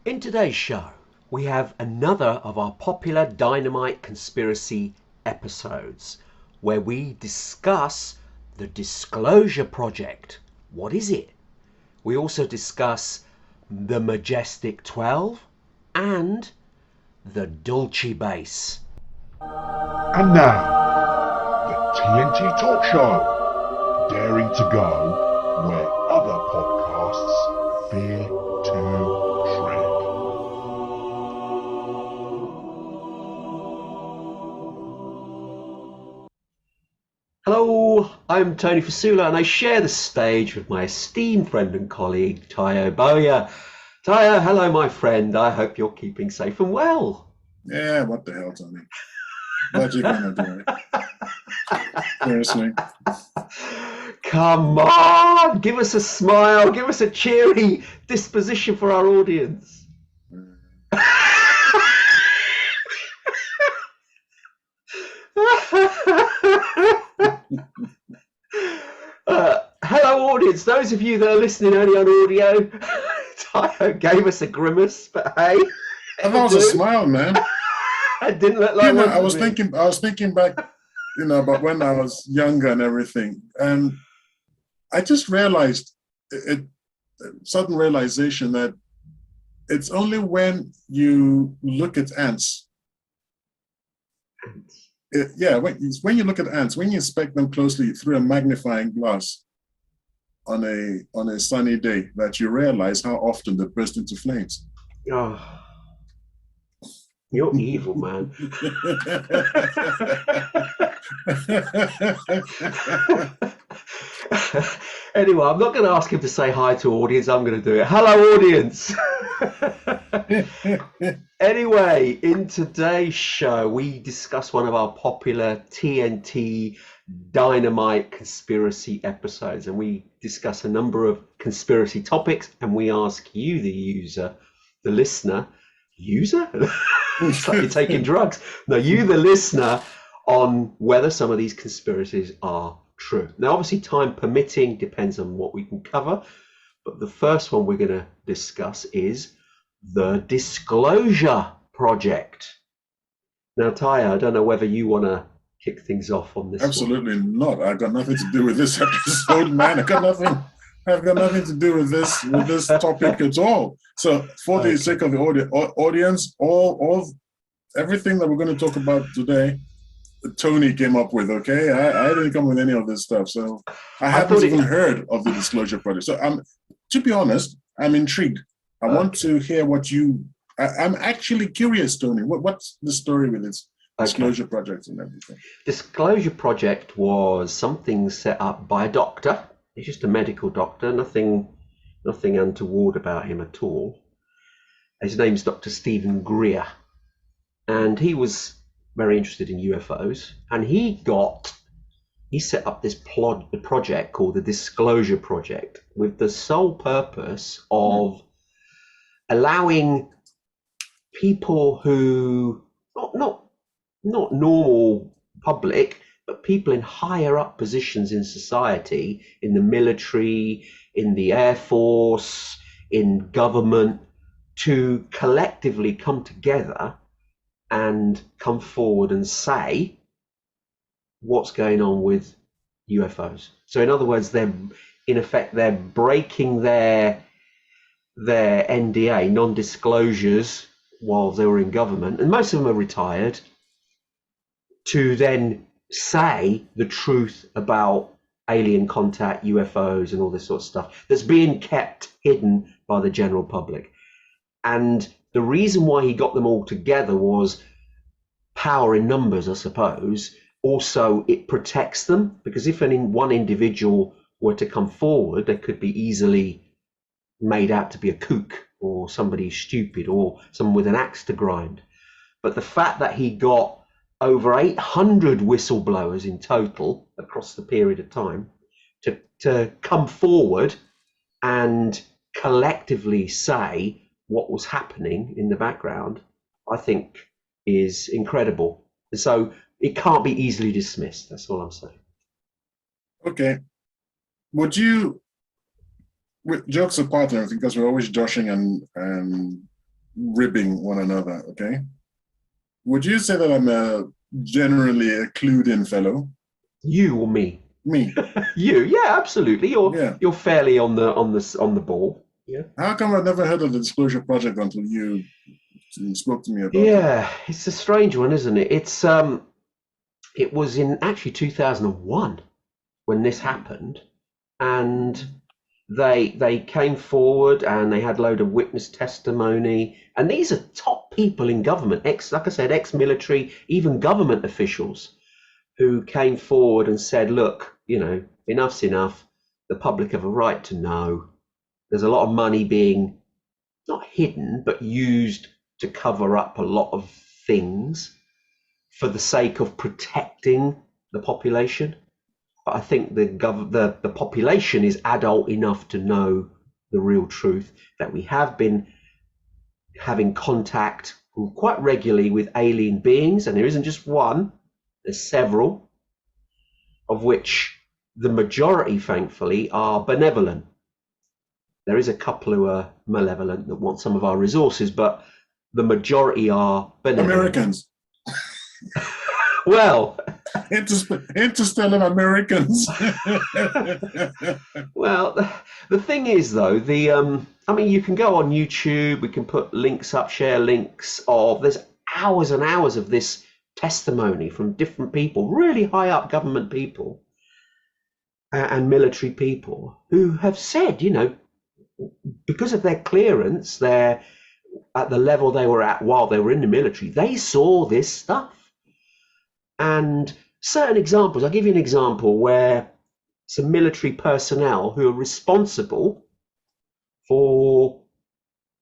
In today's show, we have another of our popular Dynamite Conspiracy episodes where we discuss the Disclosure Project. What is it? We also discuss the Majestic 12 and the Dulce Base. And now, the TNT Talk Show, daring to go where other podcasts fear to tread. Hello, I'm Tony Fasula and I share the stage with my esteemed friend and colleague Tayo Boya. Tayo, hello my friend, I hope you're keeping safe and well. Yeah, what the hell, Tony? What you gonna do? Seriously. Come on, give us a smile, give us a cheery disposition for our audience. Hello audience, those of you that are listening only on audio, Tayo gave us a grimace, but hey. That was a smile, man. I didn't look like one. I was thinking back, about when I was younger and everything. And I just realized sudden realization that it's only when you look at ants. When you look at ants, when you inspect them closely through a magnifying glass on a sunny day, that you realize how often they burst into flames. Oh, you're evil, man. Anyway, I'm not going to ask him to say hi to audience. I'm going to do it. Hello, audience. Anyway, in today's show, we discuss one of our popular TNT Dynamite Conspiracy episodes, and we discuss a number of conspiracy topics, and we ask you, the user, the listener, it's like you're taking drugs. No, you, the listener, on whether some of these conspiracies are true. Now, obviously, time permitting, depends on what we can cover, but the first one we're going to discuss is the Disclosure Project. Now, Taya, I don't know whether you want to kick things off on this. Absolutely not. I've got nothing to do with this episode, man. I've got nothing to do with this topic at all. So, for the sake of the audience, everything that we're going to talk about today, Tony came up with. Okay, I didn't come with any of this stuff, so I haven't even heard of the Disclosure Project. So, to be honest, I'm intrigued. I want to hear what you. I'm actually curious, Tony. What's the story with this Disclosure Project and everything? Disclosure Project was something set up by a doctor. He's just a medical doctor. Nothing untoward about him at all. His name's Dr. Stephen Greer, and he was very interested in UFOs, and he set up this project called the Disclosure Project with the sole purpose of allowing people who not normal public, but people in higher up positions in society, in the military, in the Air Force, in government, to collectively come together and come forward and say what's going on with UFOs. So in other words, they're breaking their NDA, non-disclosures, while they were in government, and most of them are retired, to then say the truth about alien contact, UFOs, and all this sort of stuff that's being kept hidden by the general public. And the reason why he got them all together was power in numbers, I suppose. Also, it protects them, because if one individual were to come forward, they could be easily made out to be a kook or somebody stupid or someone with an axe to grind. But the fact that he got over 800 whistleblowers in total across the period of time to come forward and collectively say what was happening in the background, I think is incredible. And so it can't be easily dismissed. That's all I'm saying. Okay. Would you, with jokes apart and everything, because we're always joshing and ribbing one another, okay? Would you say that I'm generally a clued-in fellow? You or me? Me, You, yeah, absolutely. yeah. You're fairly on the ball. Yeah. How come I've never heard of the Disclosure Project until you spoke to me about it? Yeah, it's a strange one, isn't it? It was in actually 2001 when this happened, and they came forward and they had a load of witness testimony, and these are top people in government, like I said, ex-military, even government officials who came forward and said, look, enough's enough. The public have a right to know. There's a lot of money being not hidden, but used to cover up a lot of things for the sake of protecting the population. But I think the population is adult enough to know the real truth, that we have been having contact quite regularly with alien beings, and there isn't just one, there's several, of which the majority, thankfully, are benevolent. There is a couple who are malevolent that want some of our resources, but the majority are benevolent. Americans. Well, interstellar Americans. well, the thing is, though, you can go on YouTube. We can put links up, share links there's hours and hours of this testimony from different people, really high up government people and military people who have said, because of their clearance, they're at the level they were at while they were in the military, they saw this stuff. And certain examples, I'll give you an example where some military personnel who are responsible for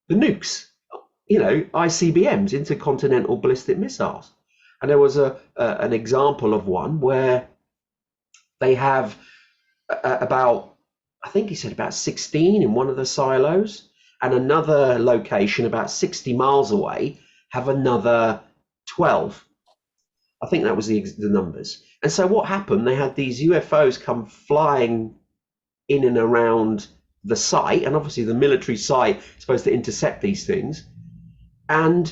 the nukes, ICBMs, intercontinental ballistic missiles. And there was an example of one where they have about 16 in one of the silos, and another location about 60 miles away have another 12. I think that was the numbers. And so what happened, they had these UFOs come flying in and around the site, and obviously the military site is supposed to intercept these things, and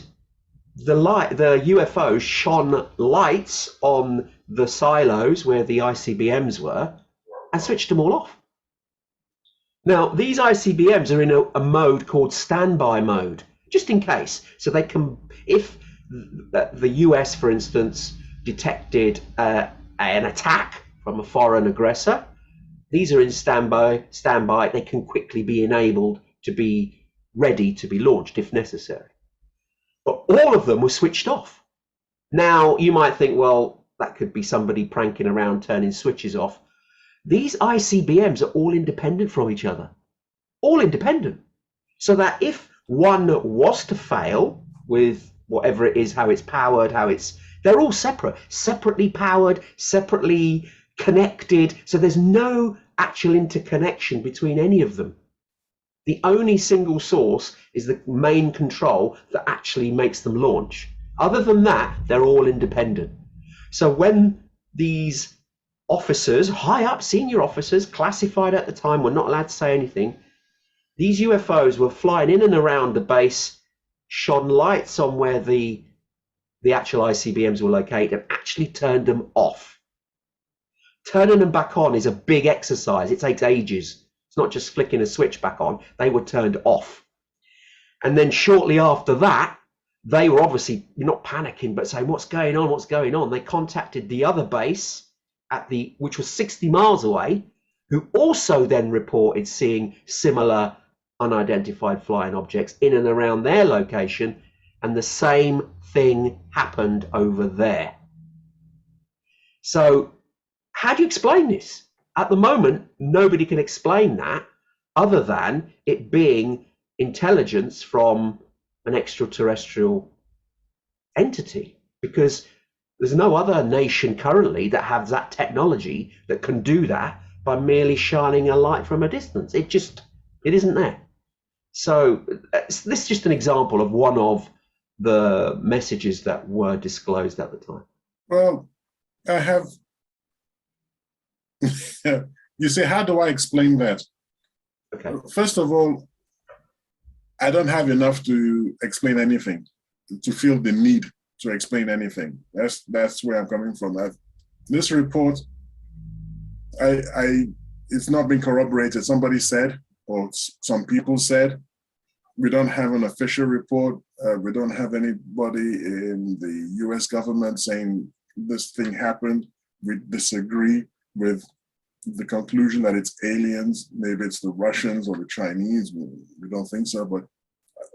the UFOs shone lights on the silos where the ICBMs were and switched them all off. Now, these ICBMs are in a mode called standby mode, just in case. So they can, if the US, for instance, detected an attack from a foreign aggressor, these are in standby. They can quickly be enabled to be ready to be launched if necessary. But all of them were switched off. Now, you might think, well, that could be somebody pranking around, turning switches off. These ICBMs are all independent from each other. All independent. So that if one was to fail with whatever it is, how it's powered, they're all separately powered, separately connected. So there's no actual interconnection between any of them. The only single source is the main control that actually makes them launch. Other than that, they're all independent. So when these officers, high up senior officers, classified at the time, were not allowed to say anything, these UFOs were flying in and around the base, shone lights on where the actual ICBMs were located, and actually turned them off. Turning them back on is a big exercise. It takes ages. It's not just flicking a switch back on. They were turned off. And then shortly after that, they were obviously not panicking, but saying, what's going on? They contacted the other base which was 60 miles away, who also then reported seeing similar unidentified flying objects in and around their location, and the same thing happened over there. So how do you explain this? At the moment, nobody can explain that other than it being intelligence from an extraterrestrial entity, because there's no other nation currently that has that technology that can do that by merely shining a light from a distance. It isn't there. So this is just an example of one of the messages that were disclosed at the time. Well, I have. You say, how do I explain that? Okay. First of all, I don't have enough to explain anything, to feel the need to explain anything. That's where I'm coming from. This report, it's not been corroborated. Somebody said, or some people said, we don't have an official report. We don't have anybody in the US government saying this thing happened. We disagree with the conclusion that it's aliens. Maybe it's the Russians or the Chinese. We don't think so. But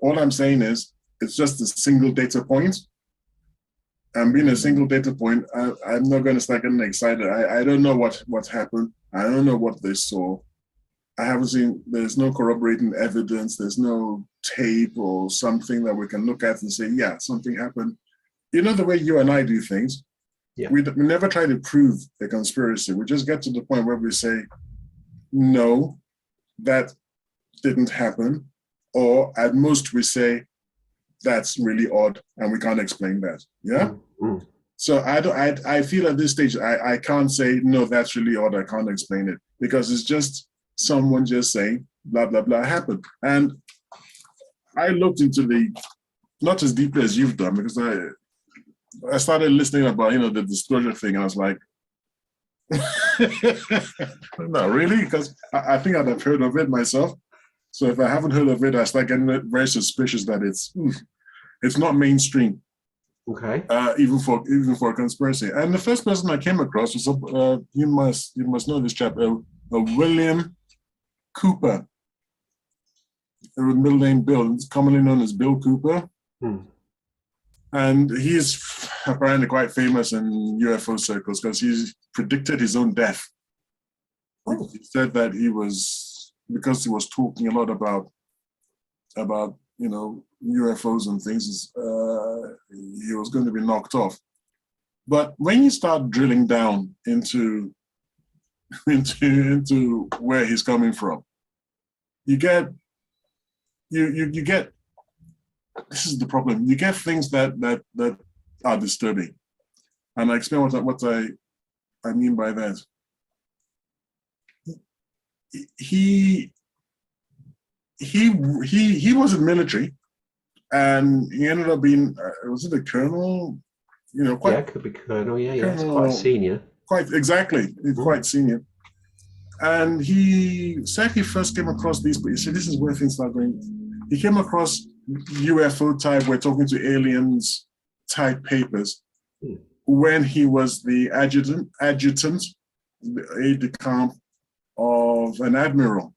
all I'm saying is it's just a single data point. And being a single data point, I'm not going to start getting excited. I don't know what's happened. I don't know what they saw. I haven't seen, there's no corroborating evidence. There's no tape or something that we can look at and say, yeah, something happened. You know, the way you and I do things, Yeah. we never try to prove a conspiracy. We just get to the point where we say, no, that didn't happen. Or at most we say, that's really odd and we can't explain that. Yeah. Mm-hmm. So I feel at this stage, I can't say, no, that's really odd. I can't explain it, because it's just someone just saying blah, blah, blah happened. And I looked into not as deeply as you've done, because I started listening about, the disclosure thing, and I was like, not really, because I think I'd have heard of it myself. So if I haven't heard of it, I start getting very suspicious that it's not mainstream. Okay. Even for a conspiracy. And the first person I came across was you must know this chap, William Cooper. Middle name Bill, commonly known as Bill Cooper. And he's apparently quite famous in UFO circles because he's predicted his own death. Oh. He said that because he was talking a lot about UFOs and things, he was going to be knocked off. But when you start drilling down into where he's coming from, you get this is the problem. You get things that are disturbing, and I explain what I mean by that. He was in the military, and he ended up being was it a colonel? Yeah, could be colonel. Yeah, it's quite senior. Quite exactly, quite senior. And he said he first came across these, but he said this is where things start going. He came across UFO type, we're talking to aliens type papers when he was the adjutant, the aide-de-camp of an admiral.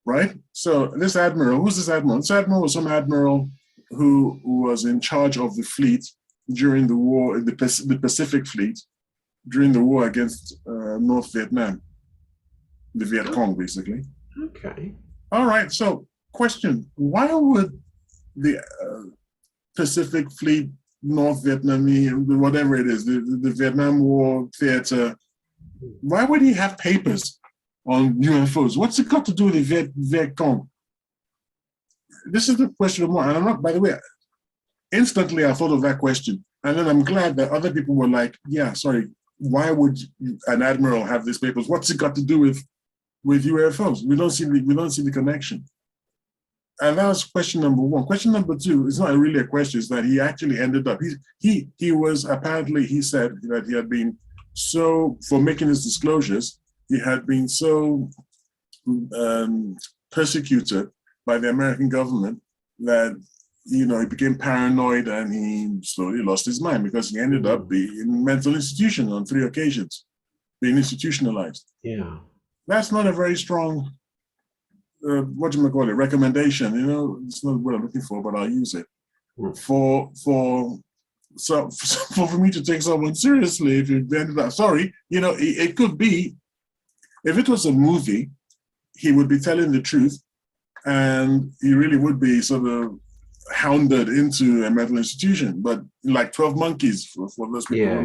Right? So this admiral, who's this admiral? This admiral was some admiral who was in charge of the fleet during the war, the Pacific Fleet, during the war against North Vietnam, the Viet Cong, basically. Okay. All right. So, question: why would the Pacific Fleet, North Vietnamese, whatever it is, the Vietnam War theater, why would he have papers on UFOs? What's it got to do with the Viet Cong? This is the question of more. And I'm not, by the way, instantly I thought of that question. And then I'm glad that other people were like, yeah, sorry, why would an admiral have these papers? What's it got to do with UFOs? We don't see the connection. And that was question number one. Question number two is not really a question, it's that he actually ended up, he was apparently, he said that he had been so, for making his disclosures, he had been so persecuted by the American government that, he became paranoid and he slowly lost his mind because he ended up being in a mental institution on 3 occasions, being institutionalized. Yeah. That's not a very strong, recommendation. It's not what I'm looking for, but I'll use it. For me to take someone seriously, if you ended up, it could be, if it was a movie, he would be telling the truth and he really would be sort of hounded into a mental institution, but like 12 Monkeys for those people who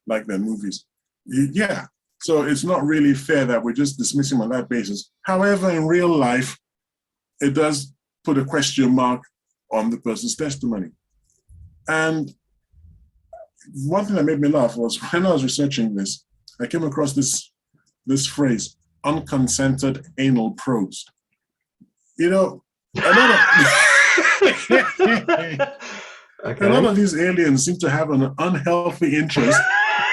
like their movies. Yeah. So it's not really fair that we're just dismissing on that basis. However, in real life, it does put a question mark on the person's testimony. And one thing that made me laugh was when I was researching this, I came across this phrase, unconsented anal probes. you know, a lot of a lot of these aliens seem to have an unhealthy interest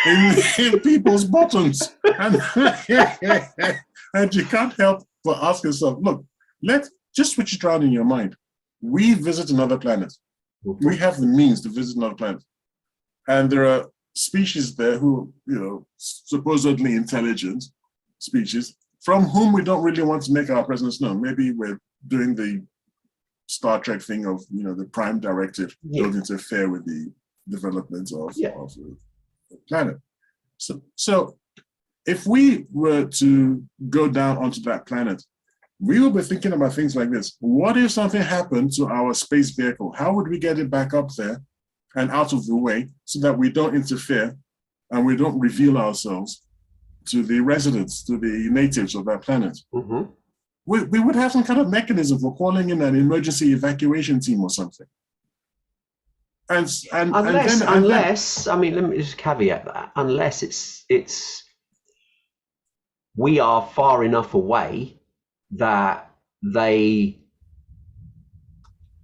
in people's bottoms, and and you can't help but ask yourself, look, let's just switch it around in your mind. We visit another planet. We have the means to visit another planet, and there are species there who, supposedly intelligent species from whom we don't really want to make our presence known. Maybe we're doing the Star Trek thing of, the Prime Directive, don't interfere with the development of the planet. So if we were to go down onto that planet, we will be thinking about things like this. What if something happened to our space vehicle? How would we get it back up there and out of the way so that we don't interfere and we don't reveal ourselves to the residents, to the natives of that planet? Mm-hmm. We would have some kind of mechanism for calling in an emergency evacuation team or something. Unless, I mean, let me just caveat that. Unless it's we are far enough away that they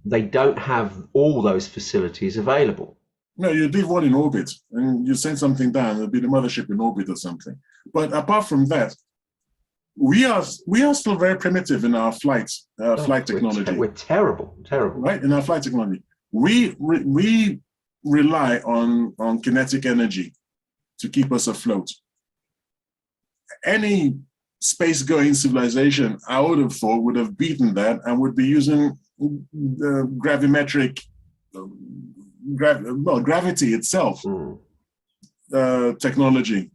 don't have all those facilities available. No, you leave one in orbit and you send something down, it'll be the mothership in orbit or something. But apart from that, we are still very primitive in our flight technology. We're terrible. Right, in our flight technology. We rely on kinetic energy to keep us afloat. Any space-going civilization, I would have thought, would have beaten that and would be using gravimetric, gravity itself technology,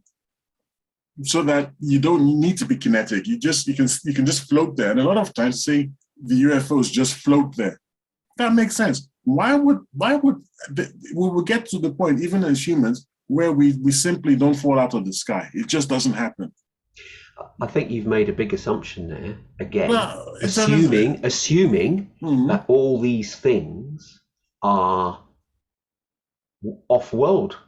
so that you don't need to be kinetic. You can just float there, and a lot of times, say the UFOs just float there. That makes sense. Why would we will get to the point, even as humans, where we simply don't fall out of the sky? It just doesn't happen. I think you've made a big assumption there. Again, Well, assuming that all these things are off-world.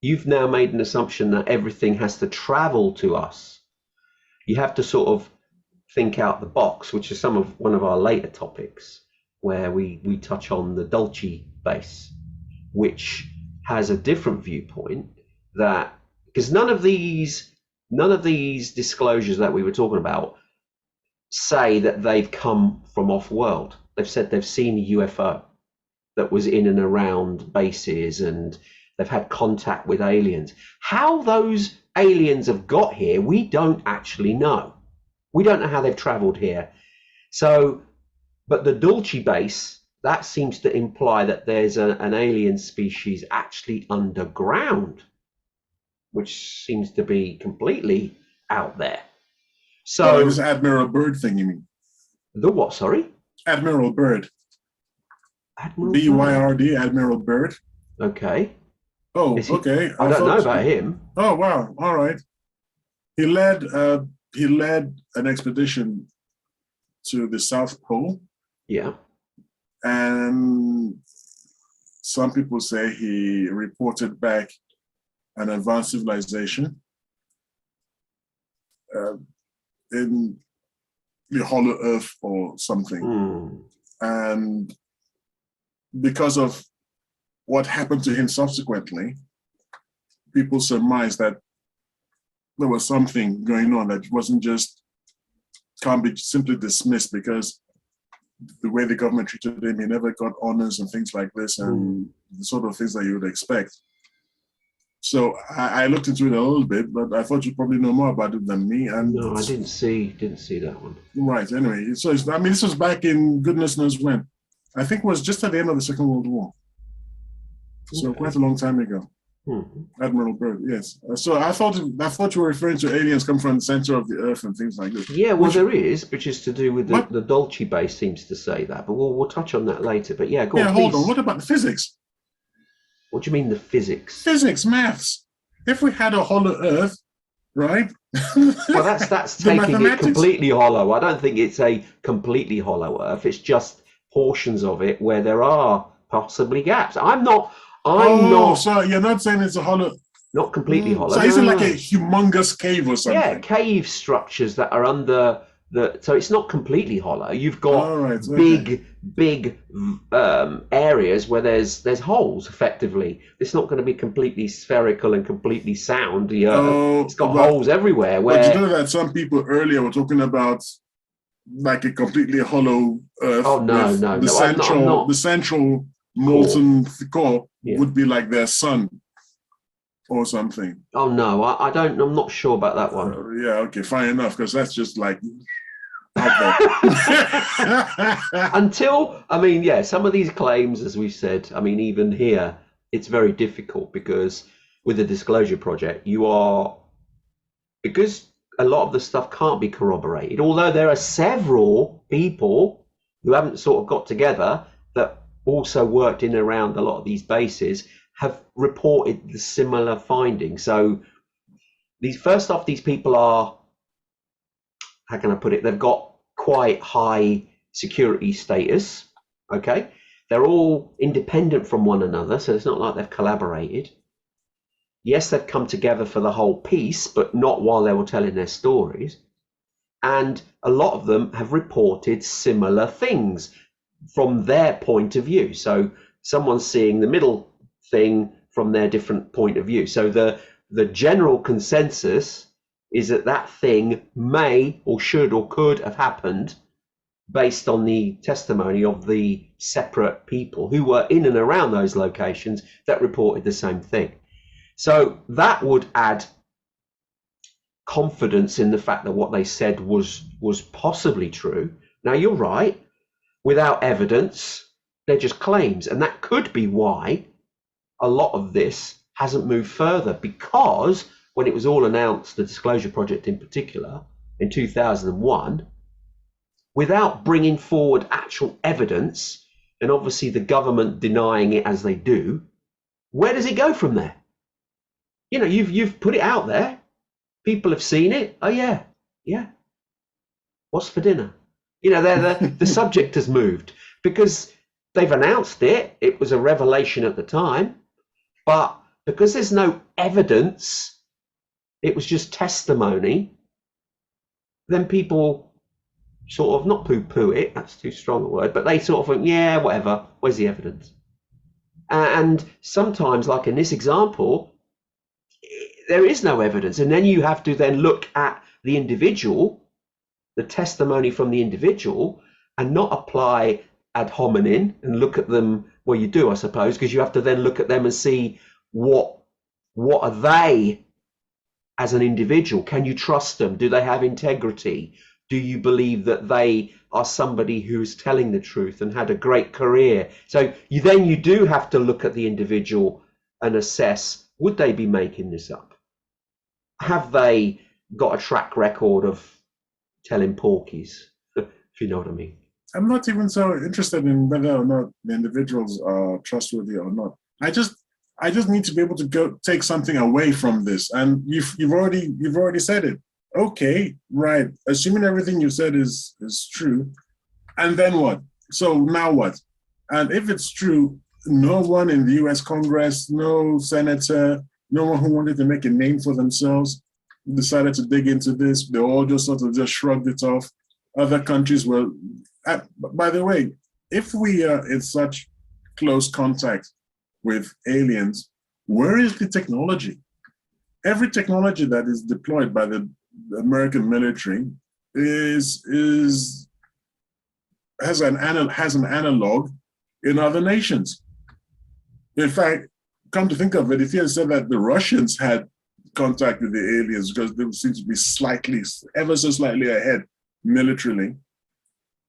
You've now made an assumption that everything has to travel to us. You have to sort of think out the box, which is one of our later topics, where we touch on the Dulce Base, which has a different viewpoint, that because none of these disclosures that we were talking about say that they've come from off-world. They've said they've seen a UFO that was in and around bases, and they've had contact with aliens. How those aliens have got here, we don't actually know. We don't know how they've traveled here. So, but the Dulce Base, that seems to imply that there's an alien species actually underground, which seems to be completely out there. So this Admiral Byrd thing, you mean? The what, sorry? Admiral Byrd. B-Y-R-D, Admiral Byrd. Okay. Oh, okay. I don't know about him. Oh, wow. All right. He led an expedition to the South Pole. Yeah. And some people say he reported back an advanced civilization in the Hollow Earth or something. And because of what happened to him subsequently, people surmise that there was something going on that can't be simply dismissed, because the way the government treated him, he never got honors and things like this, and the sort of things that you would expect. So I looked into it a little bit, but I thought you'd probably know more about it than me. And no, I didn't see that one. Right. Anyway, so this was back in goodness knows when. I think it was just at the end of the Second World War. So quite a long time ago. Admiral Byrd, yes. So I thought you were referring to aliens come from the center of the earth and things like this. Yeah, well, there is, which is to do with the Dulce Base seems to say that, but we'll touch on that later. But yeah, go on. Hold on. What about the physics? What do you mean the physics? Physics, maths. If we had a hollow Earth, right? Well, that's taking it completely hollow. I don't think it's a completely hollow Earth. It's just portions of it where there are possibly gaps. I'm not. So you're not saying it's a hollow? Not completely hollow. So is it like a humongous cave or something? Yeah, cave structures that are under So it's not completely hollow. You've got All right, okay. big areas where there's holes. Effectively, it's not going to be completely spherical and completely sound. The Earth, Oh, it's got holes everywhere. but you know Where that some people earlier were talking about like a completely hollow Earth oh no, with no, no, I'm the not central core. molten core Yeah. would be like their sun or something. Oh no, I don't. I'm not sure about that one. Yeah, okay, fine enough, because that's just like out there. Until, I mean, yeah, some of these claims, as we've said, I mean, even here, it's very difficult because with the disclosure project, because a lot of the stuff can't be corroborated, although there are several people who haven't sort of got together that also worked in and around a lot of these bases have reported the similar findings. So these people are, how can I put it? They've got quite high security status. Okay, they're all independent from one another, so it's not like they've collaborated. Yes, they've come together for the whole piece, but not while they were telling their stories. And a lot of them have reported similar things from their point of view. So someone's seeing the middle thing from their different point of view. So the general consensus is that that thing may or should or could have happened based on the testimony of the separate people who were in and around those locations that reported the same thing. So that would add confidence in the fact that what they said was possibly true. Now, you're right, without evidence, they're just claims. And that could be why a lot of this hasn't moved further, because when it was all announced, the Disclosure Project in particular, in 2001, without bringing forward actual evidence, and obviously the government denying it as they do, where does it go from there? You know, you've put it out there. People have seen it. Oh yeah, yeah. What's for dinner? You know, the subject has moved because they've announced it. It was a revelation at the time, but because there's no evidence, it was just testimony. Then people sort of not poo-poo it. That's too strong a word, but they sort of think, yeah, whatever. Where's the evidence? And sometimes, like in this example, there is no evidence, and then you have to then look at the individual, the testimony from the individual, and not apply ad hominem and look at them. Well, you do, I suppose, because you have to then look at them and see what are they as an individual. Can you trust them? Do they have integrity? Do you believe that they are somebody who's telling the truth and had a great career? So you do have to look at the individual and assess, would they be making this up? Have they got a track record of telling porkies, if you know what I mean? I'm not even so interested in whether or not the individuals are trustworthy or not. I just need to be able to go take something away from this. And you've already said it. Okay, right. Assuming everything you said is true, and then what? So now what? And if it's true, no one in the US Congress, no senator, no one who wanted to make a name for themselves decided to dig into this. They all just sort of just shrugged it off. Other countries were, by the way, if we are in such close contact with aliens, where is the technology? Every technology that is deployed by the American military has an analog in other nations. In fact, come to think of it, if you had said that the Russians had contact with the aliens because they seem to be ever so slightly ahead militarily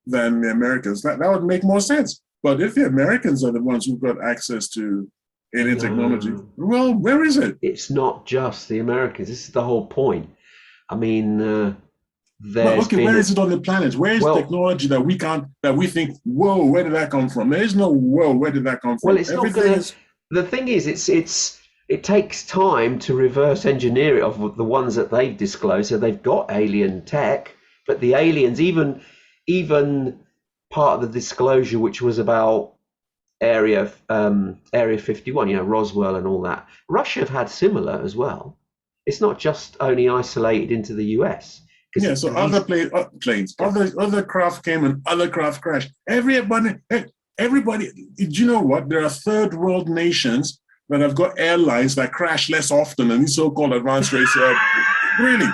than the Americans, that would make more sense. But if the Americans are the ones who've got access to alien technology, well, where is it? It's not just the Americans. This is the whole point. I mean, where is it on the planet? Where is technology that we think, whoa, where did that come from? There is no whoa, where did that come from? Well, it's not going to. The thing is, it takes time to reverse engineer it of the ones that they've disclosed. So they've got alien tech, but the aliens, even part of the disclosure, which was about Area 51, you know, Roswell and all that. Russia have had similar as well. It's not just only isolated into the US. Yeah, so other planes, other craft came and other craft crashed. Everybody, do you know what? There are third world nations that have got airlines that crash less often than these so-called advanced race. Really,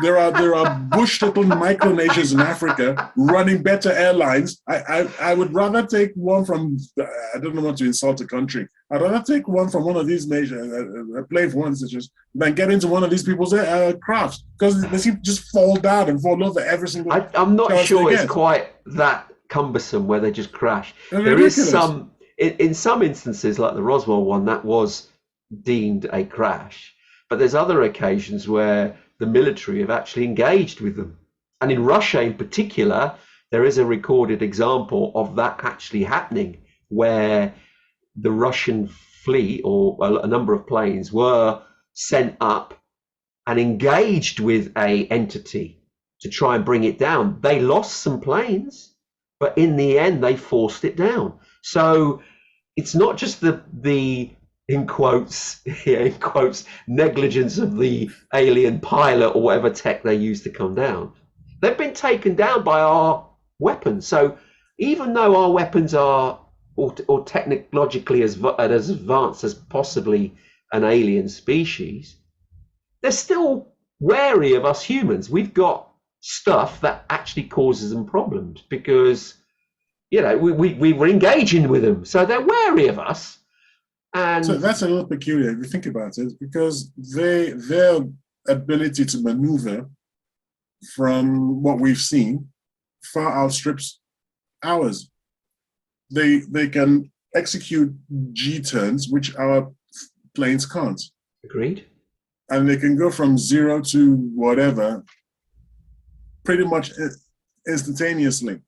there are bush little micronations in Africa running better airlines. I would rather take one from, I don't want to insult a country. I'd rather take one from one of these nations, a plane from one of these nations, than get into one of these people's crafts, because they seem to just fall down and fall over every single. I'm not sure it's quite that cumbersome where they just crash. There is some, in some instances, like the Roswell one, that was deemed a crash. But there's other occasions where the military have actually engaged with them. And in Russia in particular, there is a recorded example of that actually happening, where the Russian fleet, or a number of planes, were sent up and engaged with an entity to try and bring it down. They lost some planes, but in the end, they forced it down. So it's not just the in quotes, negligence of the alien pilot or whatever tech they used to come down. They've been taken down by our weapons. So even though our weapons are or technologically as advanced as possibly an alien species, they're still wary of us humans. We've got stuff that actually causes them problems because, we were engaging with them. So they're wary of us. And so that's a little peculiar if you think about it, because their ability to maneuver, from what we've seen, far outstrips ours. They can execute G-turns, which our planes can't. Agreed. And they can go from 0 to whatever pretty much instantaneously.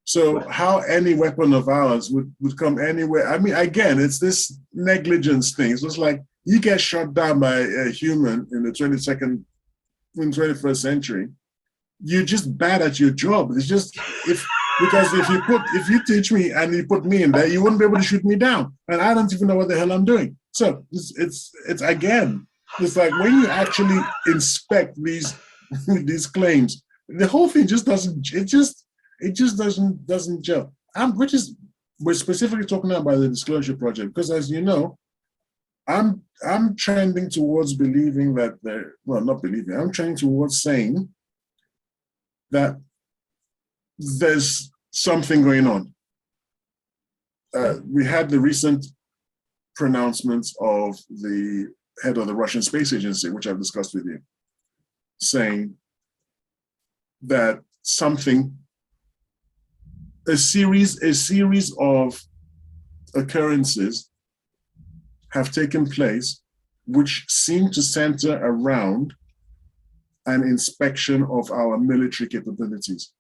So how any weapon of ours would come anywhere? I mean, again, it's this negligence thing. It's just like you get shot down by a human in the 21st century. You're just bad at your job. It's just because if you teach me and you put me in there, you wouldn't be able to shoot me down, and I don't even know what the hell I'm doing. So it's again, it's like when you actually inspect these claims, the whole thing just doesn't. It just doesn't gel. We're specifically talking about the Disclosure Project because, as you know, I'm trending towards believing that I'm trending towards saying that there's something going on. We had the recent pronouncements of the head of the Russian Space Agency, which I've discussed with you, saying that a series of occurrences have taken place which seem to center around an inspection of our military capabilities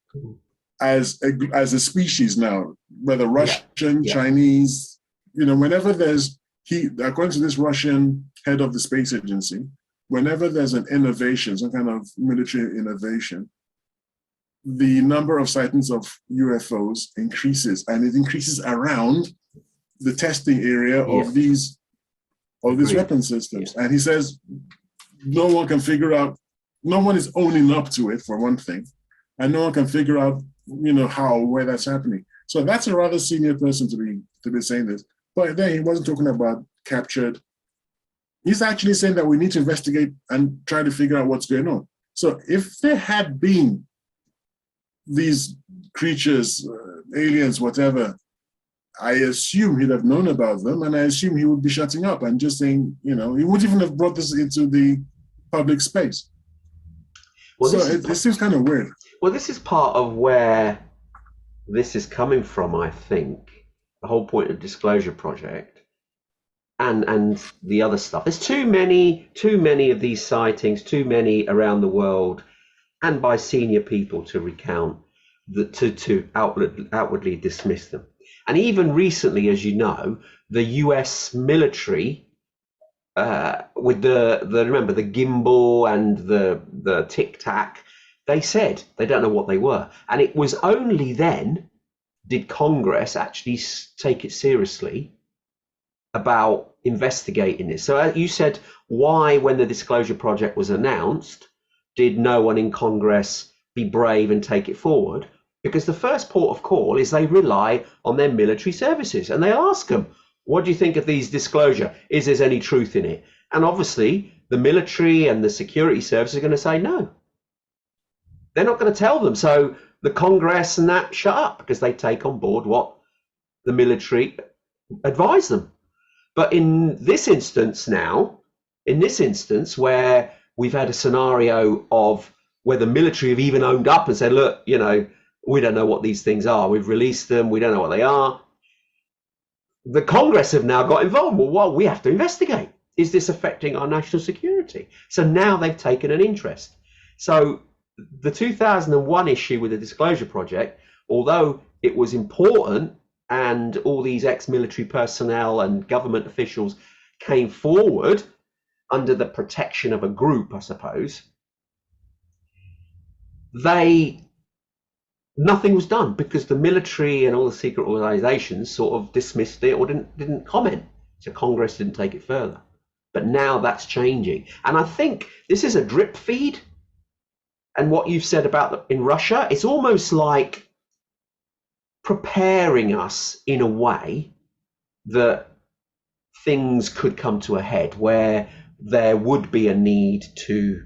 as a species now, whether Russian, Chinese, whenever according to this Russian head of the space agency, whenever there's an innovation, some kind of military innovation, the number of sightings of UFOs increases, and it increases around the testing area of these weapon systems. And he says no one can figure out, no one is owning up to it, for one thing, and no one can figure out, where that's happening. So that's a rather senior person to be saying this. But then he wasn't talking about captured. He's actually saying that we need to investigate and try to figure out what's going on. So if there had been these creatures, aliens, whatever, I assume he'd have known about them, and I assume he would be shutting up and just saying, he wouldn't even have brought this into the public space. Well, so it seems kind of weird. Well, this is part of where this is coming from, I think, the whole point of Disclosure Project and the other stuff. There's too many of these sightings, too many around the world, and by senior people to recount, to outwardly dismiss them. And even recently, as you know, the US military, with remember the gimbal and the Tic Tac, they said they don't know what they were. And it was only then did Congress actually take it seriously about investigating this. So you said, why, when the Disclosure Project was announced, did no one in Congress be brave and take it forward? Because the first port of call is they rely on their military services, and they ask them, what do you think of these disclosure? Is there any truth in it? And obviously the military and the security services are going to say no. They're not going to tell them. So the Congress and that shut up because they take on board what the military advise them. But in this instance where we've had a scenario of where the military have even owned up and said, look, you know, we don't know what these things are. We've released them. We don't know what they are. The Congress have now got involved. Well, we have to investigate. Is this affecting our national security? So now they've taken an interest. So the 2001 issue with the Disclosure Project, although it was important and all these ex-military personnel and government officials came forward under the protection of a group, I suppose, nothing was done because the military and all the secret organizations sort of dismissed it or didn't comment. So Congress didn't take it further. But now that's changing. And I think this is a drip feed. And what you've said about in Russia, it's almost like preparing us in a way that things could come to a head where there would be a need to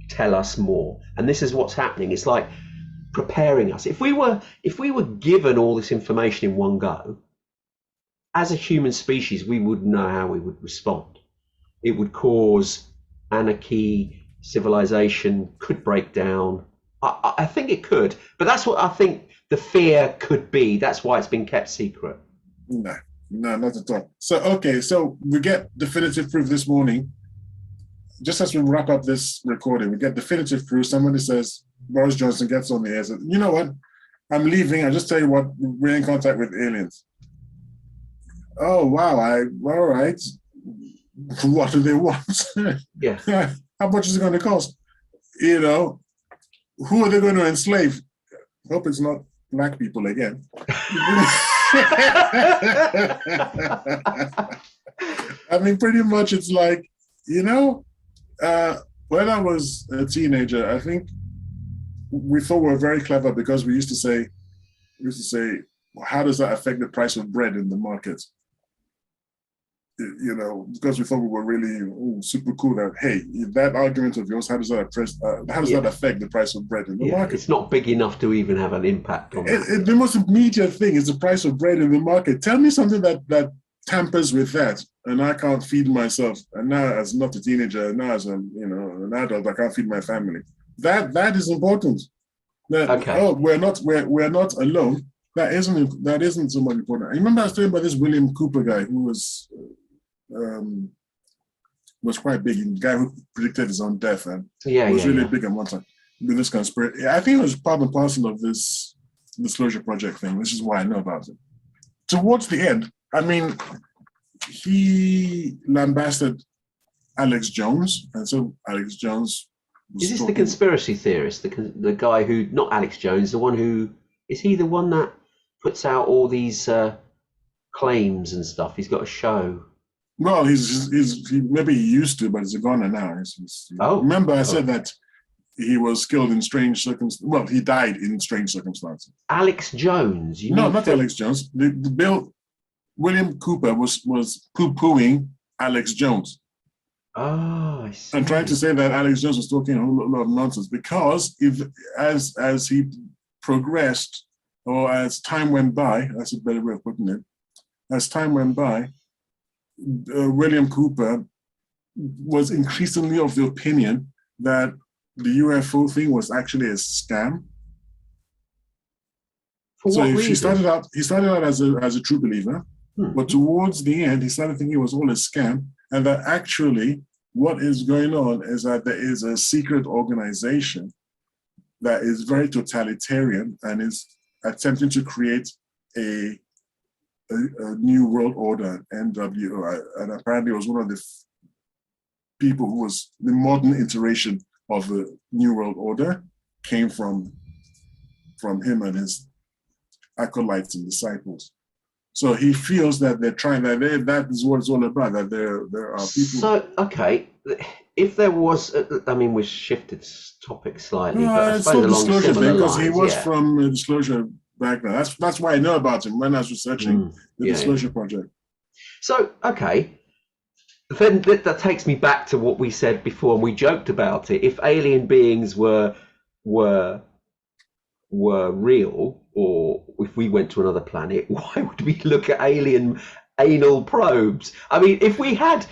tell us more. And this is what's happening. It's like preparing us. If we were given all this information in one go, as a human species, we wouldn't know how we would respond. It would cause anarchy, civilization could break down. I think it could, but that's what I think the fear could be. That's why it's been kept secret. No, not at all. So, okay, so we get definitive proof this morning. Just as we wrap up this recording, we get definitive proof. Somebody says, Boris Johnson gets on the air and says, you know what? I'm leaving. I just tell you what, we're in contact with aliens. Oh, wow. All right. What do they want? Yeah. How much is it going to cost? You know, who are they going to enslave? Hope it's not black people again. I mean, pretty much it's like, you know, when I was a teenager, I think we thought we were very clever because we used to say, how does that affect the price of bread in the market? You know, because we thought we were really super cool. That hey, that argument of yours, how does that affect the price of bread in the market? It's not big enough to even have an impact on that. The most immediate thing is the price of bread in the market. Tell me something that tampers with that, and I can't feed myself. And now, as not a teenager, now as an adult, I can't feed my family. That is important. Okay. Oh, we're not alone. That isn't so much important. I remember I was talking about this William Cooper guy who was quite big, the guy who predicted his own death and was really big at one time with this conspiracy. I think it was part and parcel of this Disclosure Project thing, which is why I know about it. Towards the end, I mean, he lambasted Alex Jones, and so Alex Jones was Is this the conspiracy theorist, the guy who, not Alex Jones, the one who, is he the one that puts out all these claims and stuff? He's got a show. Well, he maybe he used to, but he's a goner now. Remember, I said that he was killed in strange circumstances. Well, he died in strange circumstances. Alex Jones? Not Alex Jones. William Cooper was poo-pooing Alex Jones. Oh, I see. And trying to say that Alex Jones was talking a whole lot of nonsense because as he progressed, or as time went by, that's a better way of putting it, as time went by, William Cooper was increasingly of the opinion that the UFO thing was actually a scam. So he started out as a true believer, but towards the end, he started thinking it was all a scam, and that actually what is going on is that there is a secret organization that is very totalitarian and is attempting to create a new world order, NWO, and apparently was one of the people who was the modern iteration of the new world order, came from him and his acolytes and disciples. So he feels that they're trying, that is what it's all about, that there are people. So, okay, if there was, I mean, we shifted topic slightly, but I It's suppose still along disclosure similar thing because he lines, was yeah. from a disclosure background. That's why I know about him when I was researching the Disclosure Project. So, okay, then that takes me back to what we said before, and we joked about it. If alien beings were real, or if we went to another planet, why would we look at alien anal probes? I mean, if we had,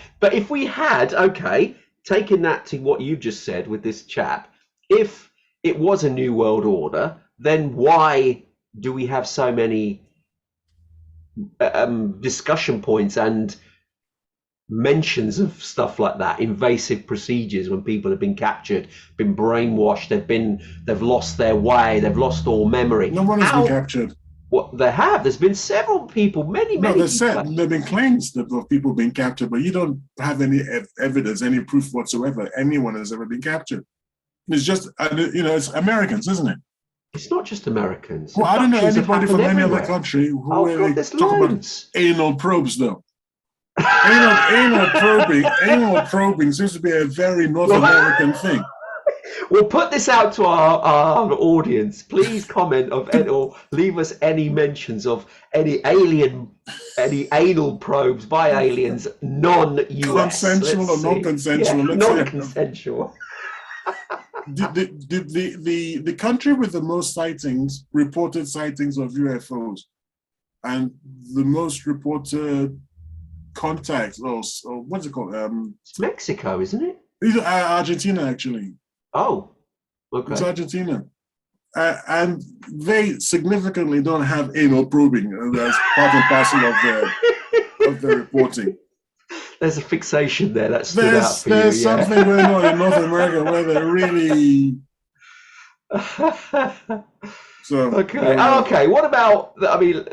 okay, taking that to what you just said with this chap, if it was a new world order, then why do we have so many discussion points and mentions of stuff like that, invasive procedures when people have been captured, been brainwashed, they've lost their way, they've lost all memory? No one has been captured. What they have, there's been several people, many they said there have been claims of people being captured, but you don't have any evidence, any proof whatsoever anyone has ever been captured. It's just, it's Americans, isn't it? It's not just Americans. Well, I don't know anybody from any other country who talk about anal probes, though. Anal probing seems to be a very North American thing. We'll put this out to our audience. Please comment or leave us any mentions of any anal probes by aliens, non-US. Consensual or non-consensual? Yeah, non-consensual. The country with the most reported sightings of UFOs, and the most reported contacts, or what's it called? It's Mexico, isn't it? Argentina, actually. Oh, okay. It's Argentina. And they significantly don't have anal probing as part and parcel of their reporting. There's a fixation there that stood out for you. There's something going on in North America where they're really... Okay. What about, I mean...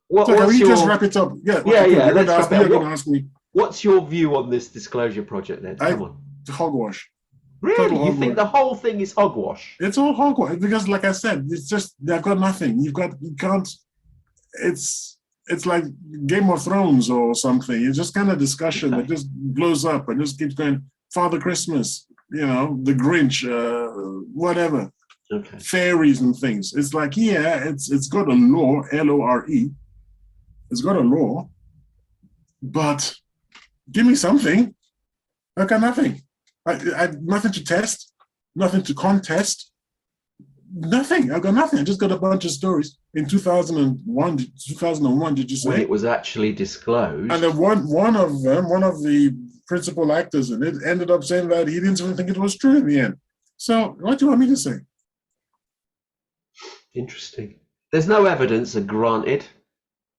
Can we just wrap it up? Yeah. Let's wrap it up. Ask me. What's your view on this disclosure project then? Come on. Hogwash. Really? You think the whole thing is hogwash? It's all hogwash because, like I said, it's just they've got nothing. You can't. It's like Game of Thrones or something. It's just kind of discussion that just blows up and just keeps going. Father Christmas, the Grinch, whatever. Okay. Fairies and things. It's like, it's got a law, LORE. It's got a law, but give me something. I got nothing. I nothing to test, nothing to contest, nothing. I got nothing. I just got a bunch of stories. In 2001, did you say? When it was actually disclosed. And then one of the principal actors in it, ended up saying that he didn't even think it was true in the end. So what do you want me to say? Interesting. There's no evidence, granted.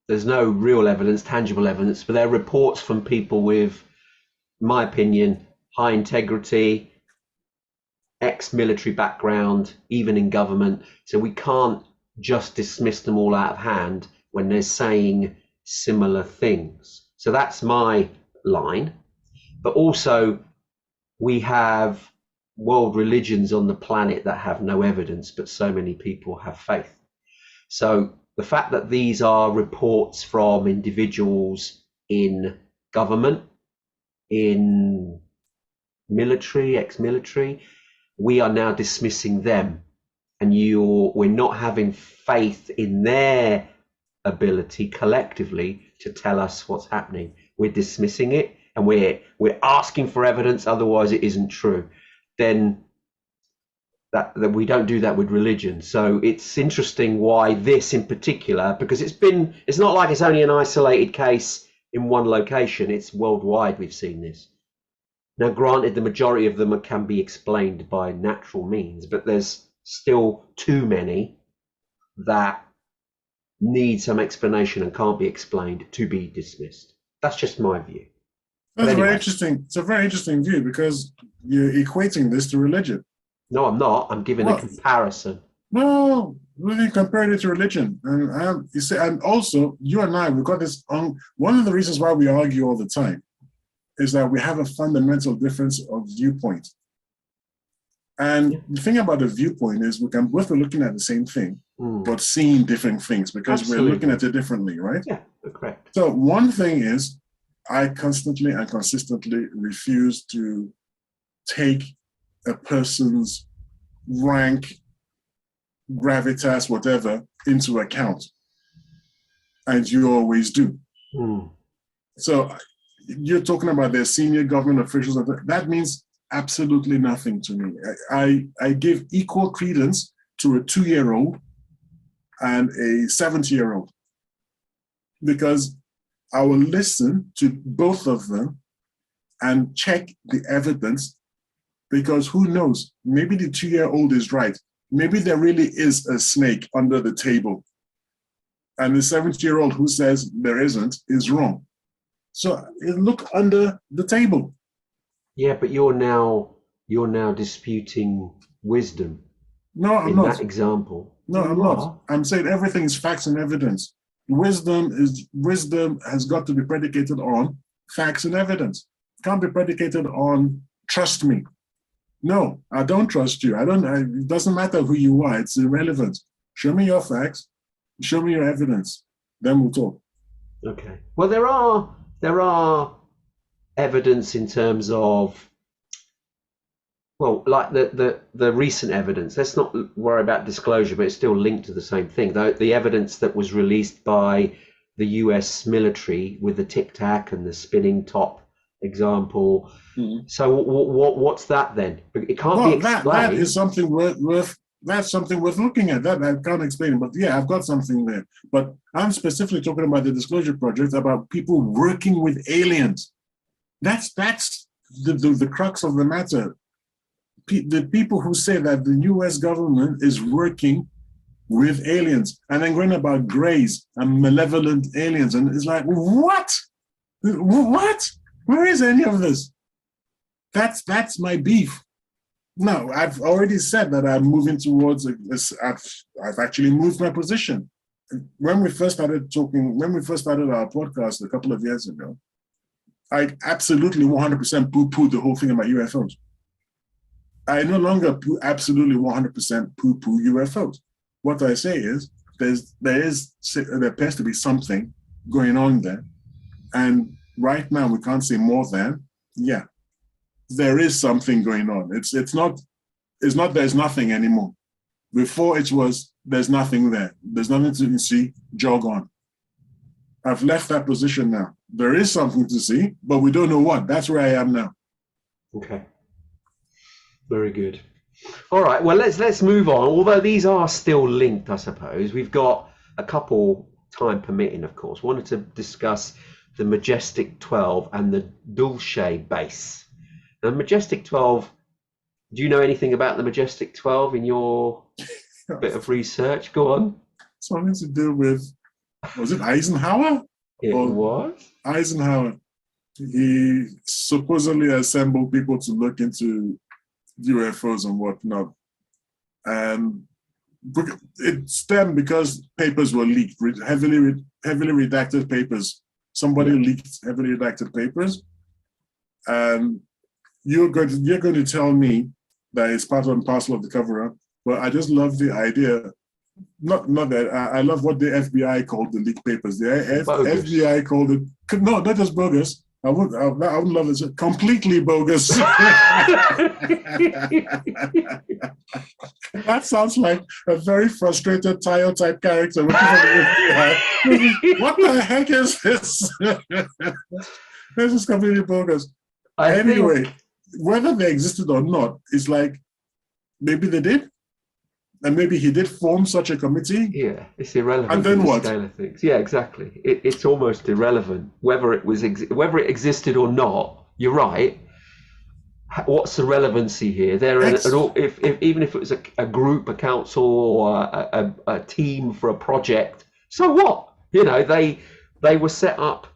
There's no real evidence, tangible evidence, but there are reports from people with, in my opinion, high integrity, ex-military background, even in government. So we can't just dismiss them all out of hand when they're saying similar things. So that's my line. But also, we have world religions on the planet that have no evidence, but so many people have faith. So the fact that these are reports from individuals in government, in military, ex-military, we are now dismissing them, and we're not having faith in their ability collectively to tell us what's happening. We're dismissing it, and we're asking for evidence, otherwise it isn't true. Then that we don't do that with religion. So it's interesting why this in particular, because it's not like it's only an isolated case in one location, it's worldwide we've seen this. Now, granted, the majority of them can be explained by natural means, but there's still too many that need some explanation and can't be explained to be dismissed. That's just my view. That's very interesting. It's a very interesting view because you're equating this to religion. No, I'm not. I'm giving a comparison. No, really comparing it to religion. And you see, and also you and I, we've got this one of the reasons why we argue all the time is that we have a fundamental difference of viewpoint. And the thing about the viewpoint is we can both be looking at the same thing, but seeing different things because we're looking at it differently, right? Yeah, correct. So one thing is I constantly and consistently refuse to take a person's rank, gravitas, whatever, into account. And you always do. So you're talking about their senior government officials. That means absolutely nothing to me. I give equal credence to a 2-year-old and a 70-year-old, because I will listen to both of them and check the evidence, because who knows, maybe the 2-year-old is right. Maybe there really is a snake under the table, and the 70-year-old who says there isn't is wrong. So look under the table. Yeah, but you're now disputing wisdom. No, I'm in not. that example. No, I'm not. I'm saying everything is facts and evidence. Wisdom has got to be predicated on facts and evidence. It can't be predicated on trust me. No, I don't trust you. It doesn't matter who you are. It's irrelevant. Show me your facts. Show me your evidence. Then we'll talk. Okay. Well, there are evidence in terms of, well, like the recent evidence. Let's not worry about disclosure, but it's still linked to the same thing. The evidence that was released by the US military with the Tic Tac and the spinning top example. So what's that then? It can't be explained. That is something that's something worth looking at. That I can't explain it, but yeah, I've got something there. But I'm specifically talking about the Disclosure Project, about people working with aliens. That's the crux of the matter. The people who say that the US government is working with aliens and then going about grays and malevolent aliens. And it's like, what? What? Where is any of this? That's my beef. No, I've already said that I'm moving towards this. I've actually moved my position. When we first started our podcast a couple of years ago, I absolutely 100% poo-pooed the whole thing about UFOs. I no longer absolutely 100% poo-poo UFOs. What I say is there appears to be something going on there, and right now we can't say more than there is something going on. It's not there's nothing anymore. Before it was there's nothing there. There's nothing to see. Jog on. I've left that position now. There is something to see, but we don't know what. That's where I am now. Okay. Very good. All right. Well, let's move on. Although these are still linked, I suppose. We've got a couple, time permitting, of course. Wanted to discuss the Majestic 12 and the Dulce Base. The Majestic 12. Do you know anything about the Majestic 12 in your bit of research? Go on. Something to do with, was it Eisenhower? It was Eisenhower. He supposedly assembled people to look into UFOs and whatnot. And it stemmed because papers were leaked, heavily redacted papers. Somebody leaked heavily redacted papers. And you're going to tell me that it's part and parcel of the cover-up. But I just love the idea. Not that I love what the FBI called the leaked papers. The FBI called it not just bogus. I would love it. Completely bogus. That sounds like a very frustrated Tayo type character. What the heck is this? This is completely bogus. Anyway, whether they existed or not, it's like maybe they did. And maybe he did form such a committee. Yeah, it's irrelevant. And then what? Scale of things. Yeah, exactly. It's almost irrelevant whether it existed or not. You're right. What's the relevancy here? Even if it was a group, a council, or a team for a project, so what? You know, they were set up.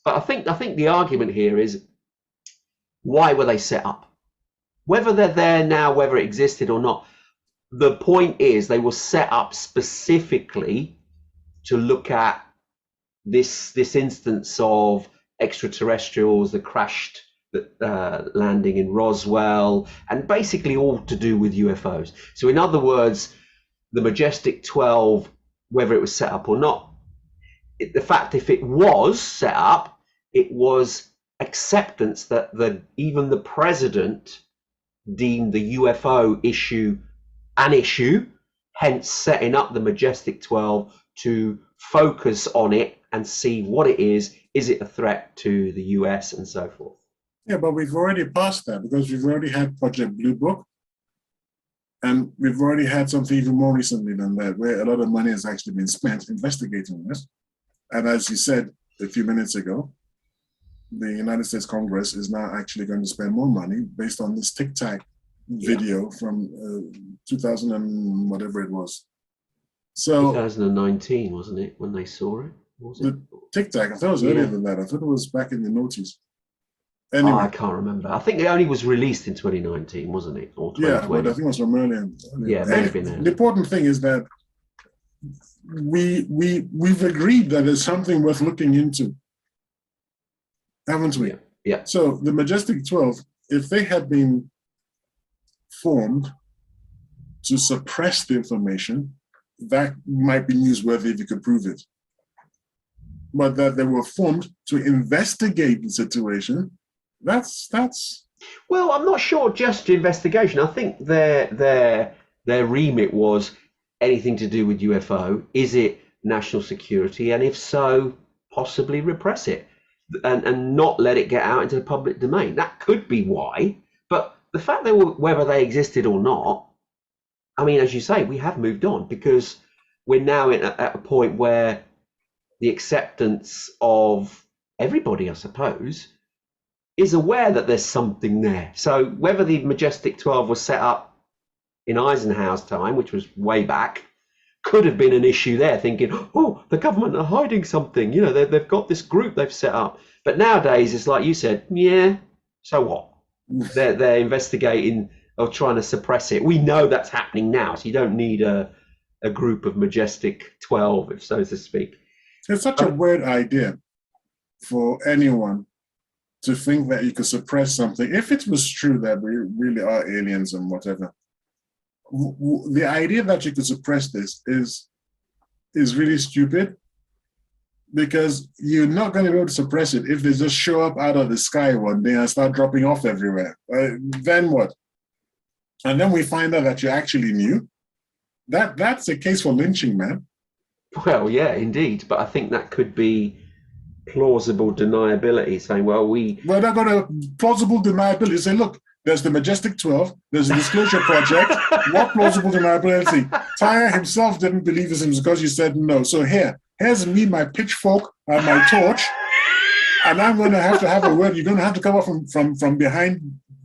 But I think the argument here is, why were they set up? Whether they're there now, whether it existed or not. The point is they were set up specifically to look at this instance of extraterrestrials, the crashed landing in Roswell, and basically all to do with UFOs. So in other words, the Majestic 12, whether it was set up or not, the fact if it was set up, it was acceptance that even the president deemed the UFO issue an issue, hence setting up the Majestic 12 to focus on it and see what it is. Is it a threat to the US and so forth? Yeah, but we've already passed that because we've already had Project Blue Book, and we've already had something even more recently than that, where a lot of money has actually been spent investigating this. And as you said a few minutes ago, the United States Congress is now actually going to spend more money based on this Tic Tac video from 2000 and whatever it was. So 2019, wasn't it, when they saw it? Was it? the Tic Tac, I thought it was earlier than that. I thought it was back in the noughties. Oh, Anyway, I can't remember. I think it only was released in 2019, wasn't it? Or yeah, 2020? but I think it was from earlier. Yeah, it may have been The earlier. important thing is that we've agreed that it's something worth looking into, haven't we? Yeah. So the Majestic 12, if they had been formed to suppress the information, that might be newsworthy if you could prove it. But that they were formed to investigate the situation, that's Well, I'm not sure just investigation. I think their remit was anything to do with UFO. Is it national security? And if so, possibly repress it and not let it get out into the public domain. That could be why. But the fact that whether they existed or not, I mean, as you say, we have moved on because we're now at a point where the acceptance of everybody, I suppose, is aware that there's something there. So whether the Majestic 12 was set up in Eisenhower's time, which was way back, could have been an issue there, thinking, oh, the government are hiding something. You know, they've got this group they've set up. But nowadays, it's like you said, yeah, so what? They're investigating or trying to suppress it. We know that's happening now, so you don't need a group of Majestic 12, if so to speak. It's such a weird idea for anyone to think that you could suppress something. If it was true that we really are aliens and whatever, the idea that you could suppress this is really stupid, because you're not going to be able to suppress it if they just show up out of the sky one day and start dropping off everywhere. Then what? And then we find out that you actually knew. That's a case for lynching, man. Well, yeah, indeed. But I think that could be plausible deniability, saying, well, we're not going to plausible deniability. Say, look, there's the Majestic 12, there's the Disclosure Project. What plausible deniability? Tyre himself didn't believe this because you said no. So here's me, my pitchfork and my torch, and I'm going to have a word. You're going to have to come up from behind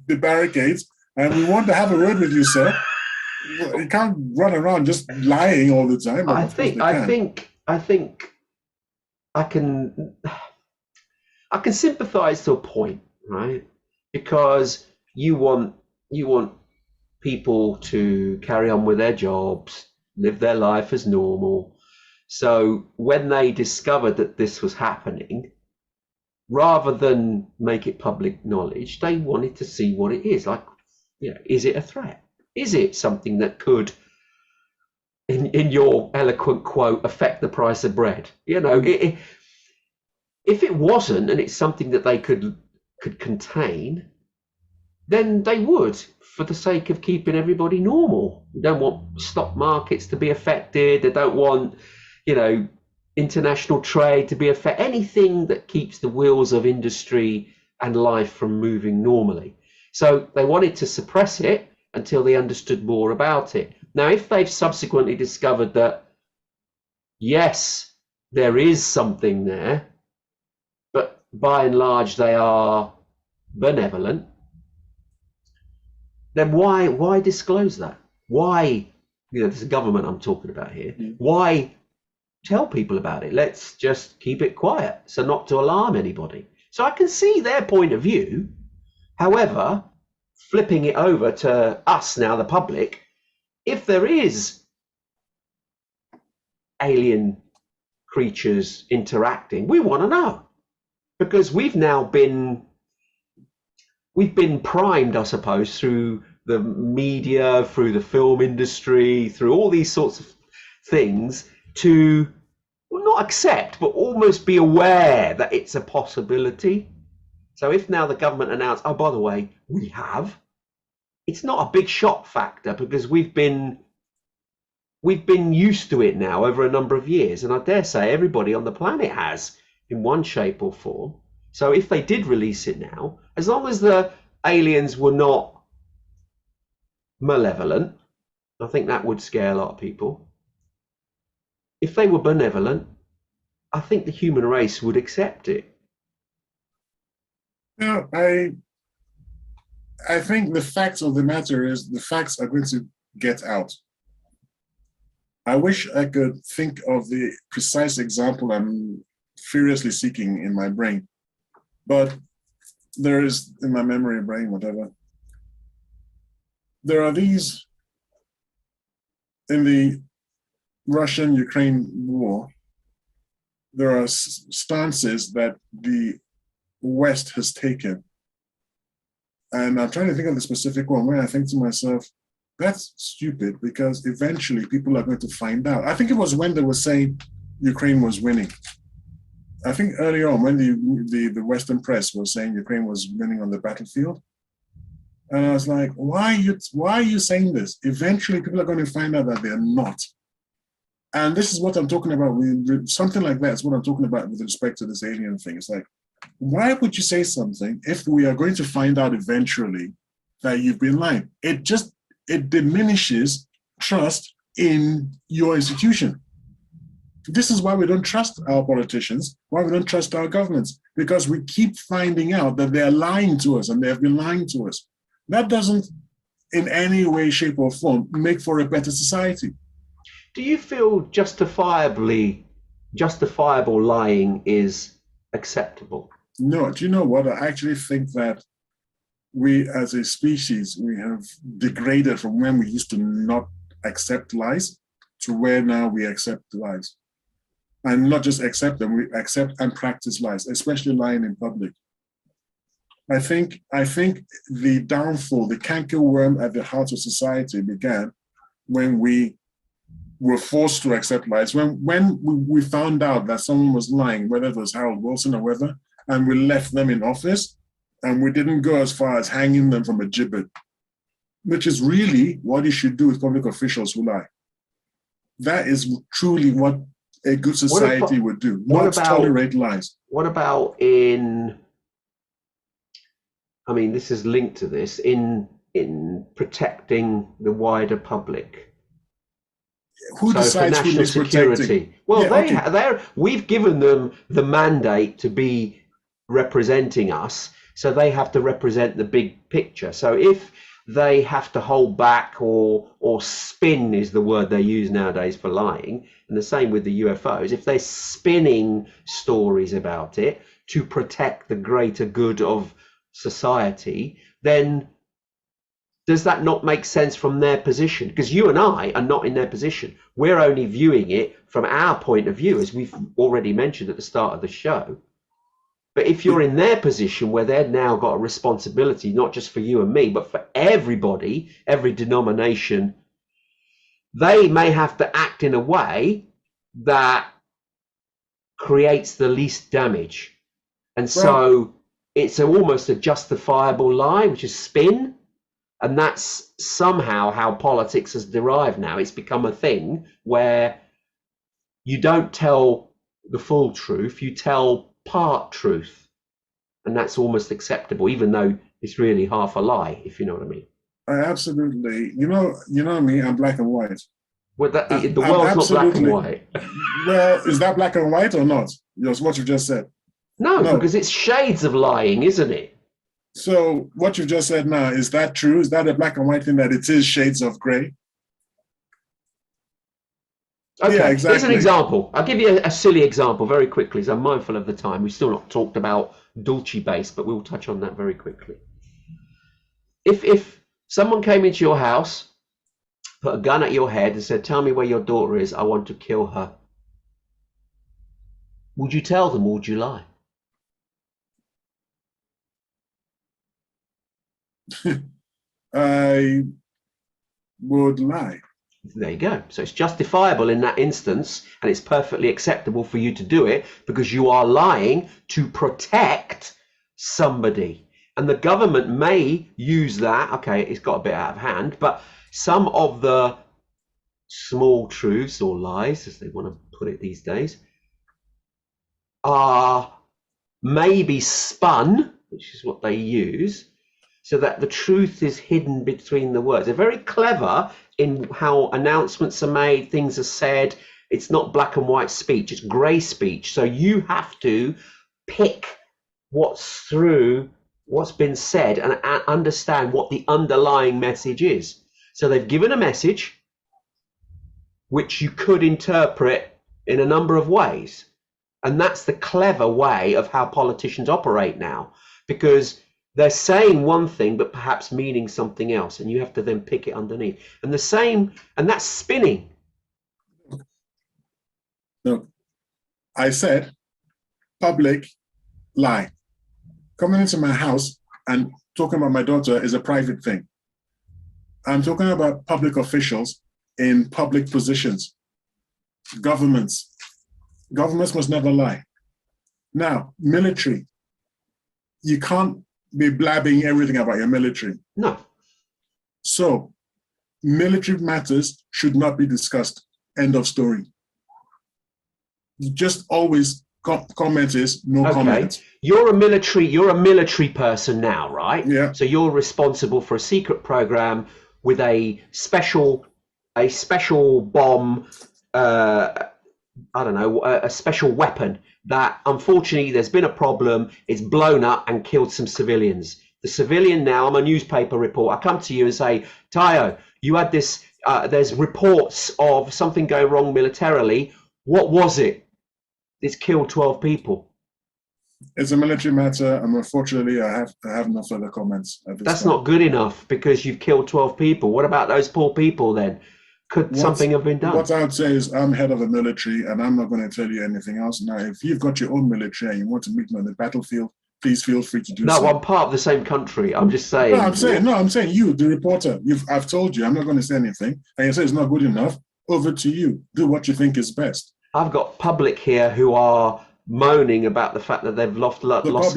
the barricades, and we want to have a word with you, sir. You can't run around just lying all the time. I think I can sympathize to a point, right? Because you want people to carry on with their jobs, live their life as normal. So when they discovered that this was happening, rather than make it public knowledge, they wanted to see what it is. Like, you know, is it a threat? Is it something that could, in your eloquent quote, affect the price of bread? You know, if it wasn't, and it's something that they could contain, then they would, for the sake of keeping everybody normal. They don't want stock markets to be affected. They don't want, you know, international trade to be affected. Anything that keeps the wheels of industry and life from moving normally. So they wanted to suppress it until they understood more about it. Now, if they've subsequently discovered that, yes, there is something there, but by and large they are benevolent, then why disclose that? Why, you know, there's a government I'm talking about here. Why tell people about it? Let's just keep it quiet, so not to alarm anybody. So I can see their point of view. However, flipping it over to us now, the public, if there is alien creatures interacting, we want to know, because we've been primed, I suppose, through the media, through the film industry, through all these sorts of things, to not accept, but almost be aware that it's a possibility. So if now the government announced, oh, by the way, we have, it's not a big shock factor because we've been used to it now over a number of years, and I dare say everybody on the planet has in one shape or form. So if they did release it now, as long as the aliens were not malevolent, I think that would scare a lot of people. If they were benevolent, I think the human race would accept it. Yeah, I think the fact of the matter is the facts are going to get out. I wish I could think of the precise example I'm furiously seeking in my brain, but there is in my memory brain, whatever. There are these in the Russian-Ukraine war. There are stances that the West has taken. And I'm trying to think of the specific one where I think to myself, that's stupid because eventually people are going to find out. I think it was when they were saying Ukraine was winning. I think earlier on when the Western press was saying Ukraine was winning on the battlefield. And I was like, why are you saying this? Eventually people are going to find out that they're not. And this is what I'm talking about. Something like that is what I'm talking about with respect to this alien thing. It's like, why would you say something if we are going to find out eventually that you've been lying? It diminishes trust in your institution. This is why we don't trust our politicians, why we don't trust our governments, because we keep finding out that they're lying to us and they have been lying to us. That doesn't in any way, shape or form make for a better society. Do you feel justifiable lying is acceptable? No, do you know what? I actually think that we as a species, we have degraded from when we used to not accept lies to where now we accept lies. And not just accept them, we accept and practice lies, especially lying in public. I think the downfall, the cankerworm at the heart of society began when we were forced to accept lies. When we found out that someone was lying, whether it was Harold Wilson or whether, and we left them in office, and we didn't go as far as hanging them from a gibbet, which is really what you should do with public officials who lie. That is truly what a good society would do, not tolerate lies. What about this is linked to this, in protecting the wider public? Who decides who needs protecting? Well, yeah, we've given them the mandate to be representing us, so they have to represent the big picture. So if they have to hold back or spin is the word they use nowadays for lying, and the same with the UFOs, if they're spinning stories about it to protect the greater good of society, then does that not make sense from their position? Because you and I are not in their position. We're only viewing it from our point of view, as we've already mentioned at the start of the show. But if you're in their position where they've now got a responsibility, not just for you and me, but for everybody, every denomination, they may have to act in a way that creates the least damage. And so it's almost a justifiable lie, which is spin. And that's somehow how politics has derived now. It's become a thing where you don't tell the full truth, you tell part truth. And that's almost acceptable, even though it's really half a lie, if you know what I mean. Absolutely. You know me, I'm black and white. Well, the world's not black and white. Well, is that black and white or not? What you just said. No, because it's shades of lying, isn't it? So what you've just said now, is that true? Is that a black and white thing, that it is shades of gray? Okay, yeah, exactly. Here's an example. I'll give you a silly example very quickly, as I'm mindful of the time. We've still not talked about Dulce Base, but we'll touch on that very quickly. If someone came into your house, put a gun at your head and said, tell me where your daughter is, I want to kill her, would you tell them or would you lie? I would lie. There you go. So it's justifiable in that instance, and it's perfectly acceptable for you to do it because you are lying to protect somebody. And the government may use that. Okay, it's got a bit out of hand, but some of the small truths or lies, as they want to put it these days, are maybe spun, which is what they use, so that the truth is hidden between the words. They're very clever in how announcements are made, things are said. It's not black and white speech, it's grey speech. So you have to pick what's been said and understand what the underlying message is. So they've given a message which you could interpret in a number of ways. And that's the clever way of how politicians operate now, because they're saying one thing but perhaps meaning something else, and you have to then pick it underneath. And that's spinning. No, I said public lie. Coming into my house and talking about my daughter is a private thing. I'm talking about public officials in public positions. Governments must never lie. Now, military, you can't be blabbing everything about your military. No. So, military matters should not be discussed. End of story. Just always comment is no comment. You're a military person now, right? Yeah. So you're responsible for a secret program with a special bomb, a special weapon that unfortunately there's been a problem, it's blown up and killed some civilians. The civilian now, I'm a newspaper reporter, I come to you and say, Tayo, you had this, there's reports of something going wrong militarily. What was it? It's killed 12 people. It's a military matter, and unfortunately I have no further comments at this That's time. not good enough because you've killed 12 people. What about those poor people then? Could something have been done? What I would say is I'm head of the military and I'm not going to tell you anything else. Now, if you've got your own military and you want to meet me on the battlefield, please feel free to do so. No, I'm part of the same country. I'm just saying. I'm saying you, the reporter. I've told you, I'm not going to say anything. And you say it's not good enough. Over to you. Do what you think is best. I've got public here who are moaning about the fact that they've lost loved ones.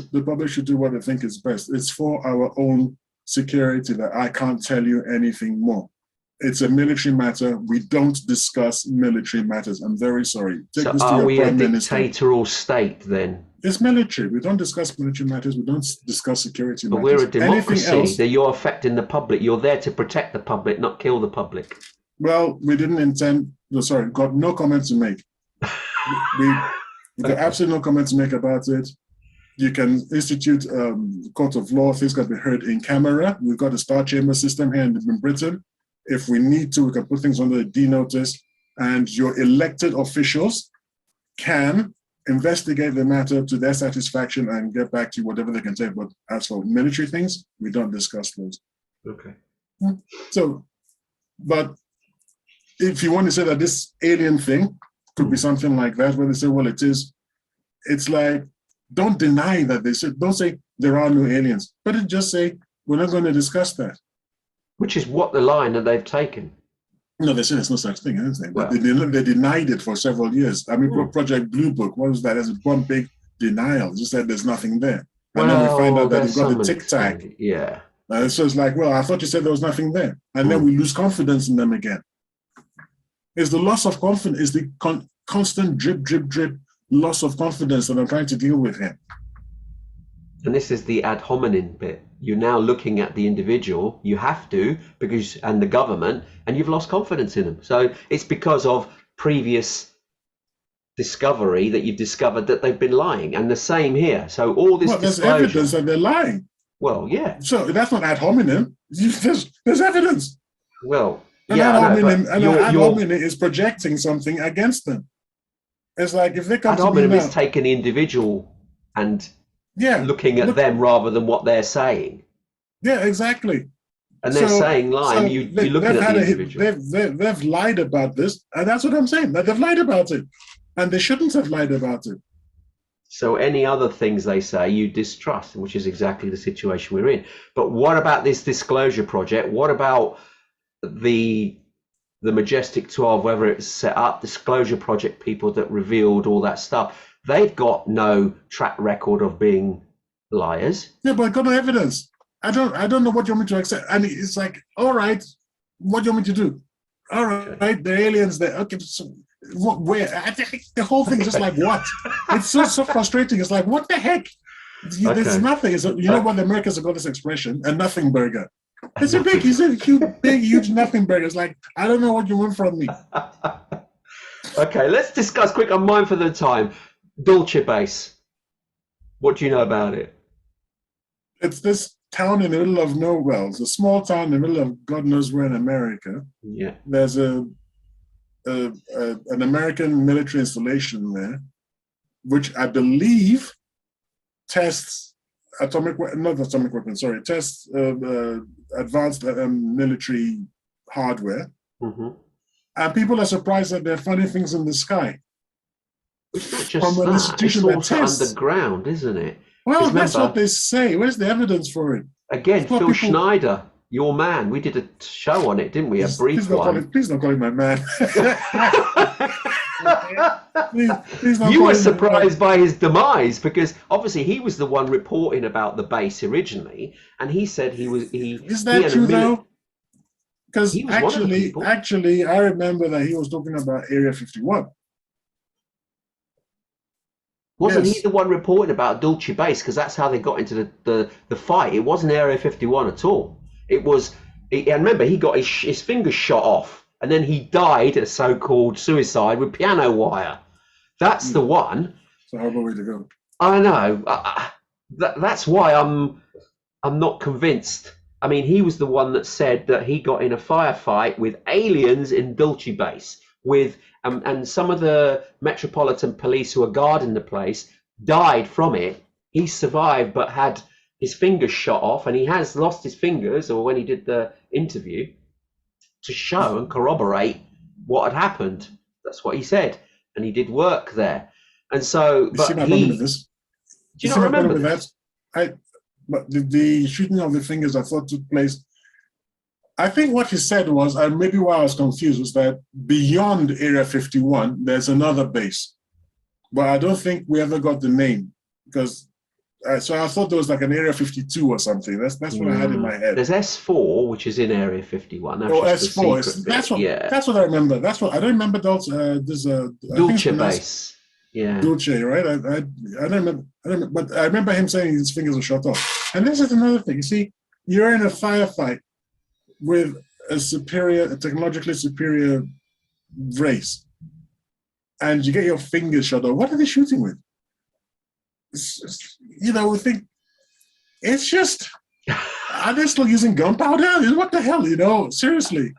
The public should do what they think is best. It's for our own security that I can't tell you anything more. It's a military matter. We don't discuss military matters. I'm very sorry. So are we a dictatorial state then? It's military. We don't discuss military matters. We don't discuss security matters. But we're a democracy. That you're affecting the public. You're there to protect the public, not kill the public. Well, we didn't intend. No, sorry, got no comment to make. we got absolutely no comment to make about it. You can institute court of law. Things can be heard in camera. We've got a star chamber system here in Britain. If we need to, we can put things under the D notice, and your elected officials can investigate the matter to their satisfaction and get back to you, whatever they can say. But as for military things, we don't discuss those. Okay. So, but if you want to say that this alien thing could be something like that, where they say, well, it's like, don't deny that they said, don't say there are no aliens, but just say, we're not going to discuss that. Which is what the line that they've taken. No, they said there's no such thing, isn't there? Well, they denied it for several years. I mean, Project Blue Book, what was that? There's one big denial. Just said there's nothing there. And then we find out that they've got the tic tac. Yeah. So it's like, well, I thought you said there was nothing there. And then we lose confidence in them again. It's the loss of confidence, it's the constant drip, drip, drip loss of confidence that I'm trying to deal with here. And this is the ad hominem bit. You're now looking at the individual, you have to, and the government, and you've lost confidence in them. So it's because of previous discovery that you've discovered that they've been lying. And the same here. So all this there's evidence that they're lying. Well, yeah. So that's not ad hominem. There's evidence. Well, An ad hominem is projecting something against them. It's like if they come ad hominem is taking the individual and looking at them rather than what they're saying. Yeah, exactly. And they're saying lying. You're looking at the individual. They've lied about this, and that's what I'm saying. That they've lied about it, and they shouldn't have lied about it. So any other things they say you distrust, which is exactly the situation we're in. But what about this disclosure project? What about the Majestic 12, whether it's set up, disclosure project people that revealed all that stuff? They've got no track record of being Liars. Yeah, but I got no evidence. I don't know what you want me to accept. And it's like, all right, what do you want me to do? All right, Okay. the aliens there. Okay, so what, where? I think the whole thing is just like, what? It's so frustrating. It's like, what the heck? There's Okay. nothing. You know what? The Americans have got this expression, a nothing burger. It's a Nothing. big, he's a huge nothing burger. It's like, I don't know what you want from me. Okay, let's discuss quick. I'm mindful of the time. Dulce Base. What do you know about it? It's this town in the middle of nowhere. Well, it's a small town in the middle of God knows where in America. Yeah. There's an American military installation there, which I believe tests tests advanced military hardware. Mm-hmm. And people are surprised that they're finding things in the sky It's not just from an that. institution It's that also tests. underground, isn't it? Well, that's remember, what they say. Where's the evidence for it? again, Phil Phil Schneider, your man. We did a show on it, didn't we? A brief one. Please don't call him my man. please don't You call were him surprised by his demise because obviously he was the one reporting about the base originally, and he said he was Is that true though? Because He was one of the people. actually, I remember that he was talking about Area 51. Wasn't he Yes. the one reporting about Dulce Base? Because that's how they got into the fight. It wasn't Area 51 at all. It was. And remember, he got his fingers shot off, and then he died a so-called suicide with piano wire. That's the one. So how about way to go? I know. That's why I'm not convinced. I mean, he was the one that said that he got in a firefight with aliens in Dulce Base, with and some of the Metropolitan Police who were guarding the place died from it. He survived, but had his fingers shot off, and he has lost his fingers, or when he did the interview, to show and corroborate what had happened. That's what he said, and he did work there. And so, You see my problem with this? Do you not remember that? But the shooting of the fingers I thought took place. I think what he said was, and maybe why I was confused, was that beyond Area 51, there's another base. But I don't think we ever got the name because. So I thought there was like an Area 52 or something. That's what I had in my head. There's S4, which is in Area 51. That's S4. That's what I remember. That's what I don't remember. Dulce Base. Yeah. Dulce, right? I don't remember. But I remember him saying his fingers were shot off. And this is another thing. You see, you're in a firefight with a technologically superior race, and you get your fingers shot off. What are they shooting with? We think it's just, are they still using gunpowder? What the hell, seriously.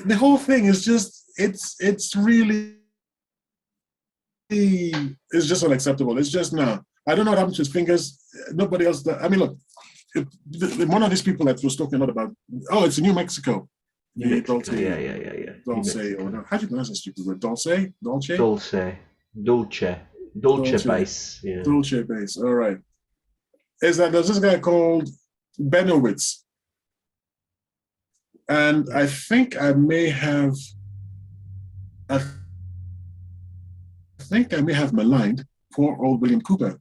The whole thing is just, it's really, it's just unacceptable. It's just, no. I don't know what happened to his fingers. Nobody else, I mean, look, one of these people that was talking a lot about, it's in New Mexico. Yeah. Dulce, or how do you pronounce that stupid word? Dulce Base. Yeah. Dulce Base. All right. Is that there's this guy called Benowitz, and I think I may have maligned poor old William Cooper.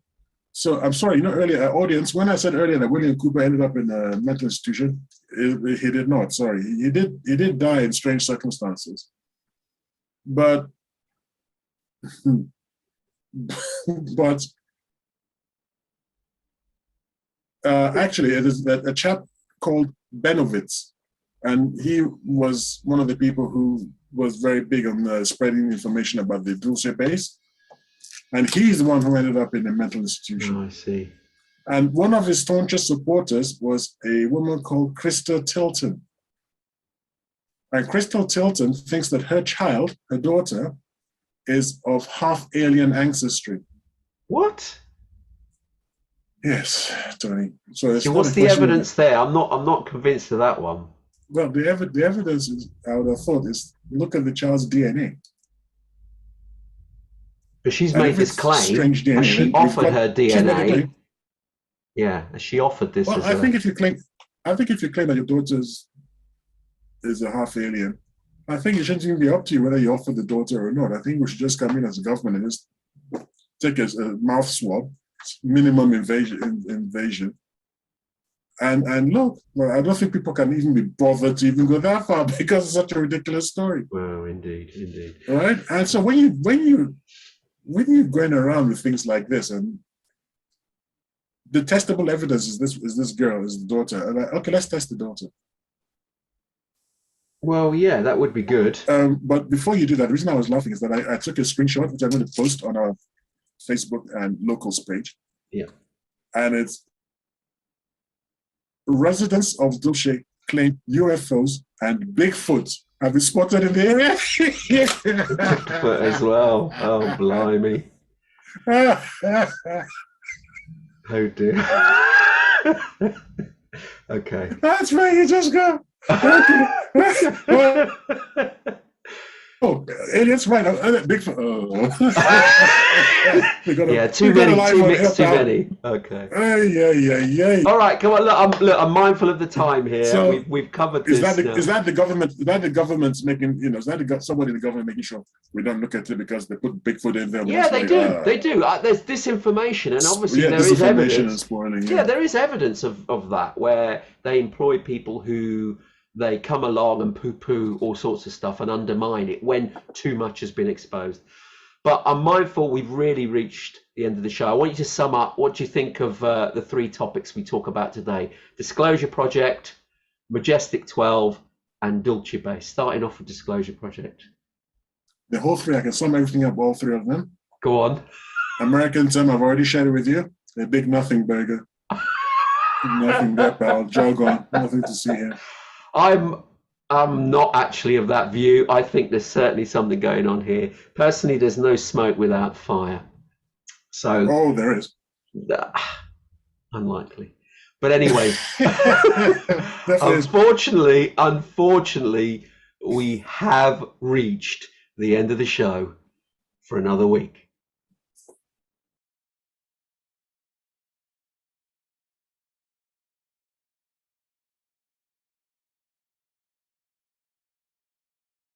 So I'm sorry, earlier, audience, when I said earlier that William Cooper ended up in a mental institution, he did not. Sorry, he did die in strange circumstances, but. But actually, it is a chap called Benowitz, and he was one of the people who was very big on spreading information about the Dulce Base, and he's the one who ended up in a mental institution. Oh, I see. And one of his staunchest supporters was a woman called Krista Tilton. And Krista Tilton thinks that her daughter, is of half alien ancestry. What? Yes, Tony. So what's the evidence there? I'm not convinced of that one. Well, the evidence is, I would have thought, is look at the child's DNA. But she's made this claim. Strange DNA. She offered her DNA. Yeah, she offered this. Well, I think if you claim that your daughter is a half alien, I think it shouldn't even be up to you whether you offer the daughter or not. I think we should just come in as a government and just take a mouth swab minimum invasion. And look, well, I don't think people can even be bothered to even go that far because it's such a ridiculous story. Well, indeed. Right? And so when you're going around with things like this, and the testable evidence is this girl, is the daughter. And okay, let's test the daughter. Well, yeah, that would be good. But before you do that, the reason I was laughing is that I took a screenshot, which I'm going to post on our Facebook and locals page. Yeah. And it's residents of Dulce claim UFOs and Bigfoot have been spotted in the area. Bigfoot as well. Oh, blimey. Oh, dear. Okay. That's where you just go. Oh, it's right. Bigfoot. Oh. Yeah, too many. Okay. Yeah. All right, come on. Look, I'm mindful of the time here. So we've covered this. Is that the government? Is that the government's making? Is that somebody in the government making sure we don't look at it because they put Bigfoot in there? Yeah, they do. They do. There's disinformation, and obviously there is evidence. There is evidence of that where they employ people who. They come along and poo-poo all sorts of stuff and undermine it when too much has been exposed. But I'm mindful we've really reached the end of the show. I want you to sum up what do you think of the three topics we talk about today. Disclosure Project, Majestic 12, and Dulce Base. Starting off with Disclosure Project. The whole three, I can sum everything up, all three of them. Go on. American term, I've already shared it with you. A big nothing burger. Nothing there, pal. Jog on. Nothing to see here. I'm not actually of that view. I think there's certainly something going on here. Personally, there's no smoke without fire. So there is. Unlikely. But anyway, unfortunately, we have reached the end of the show for another week.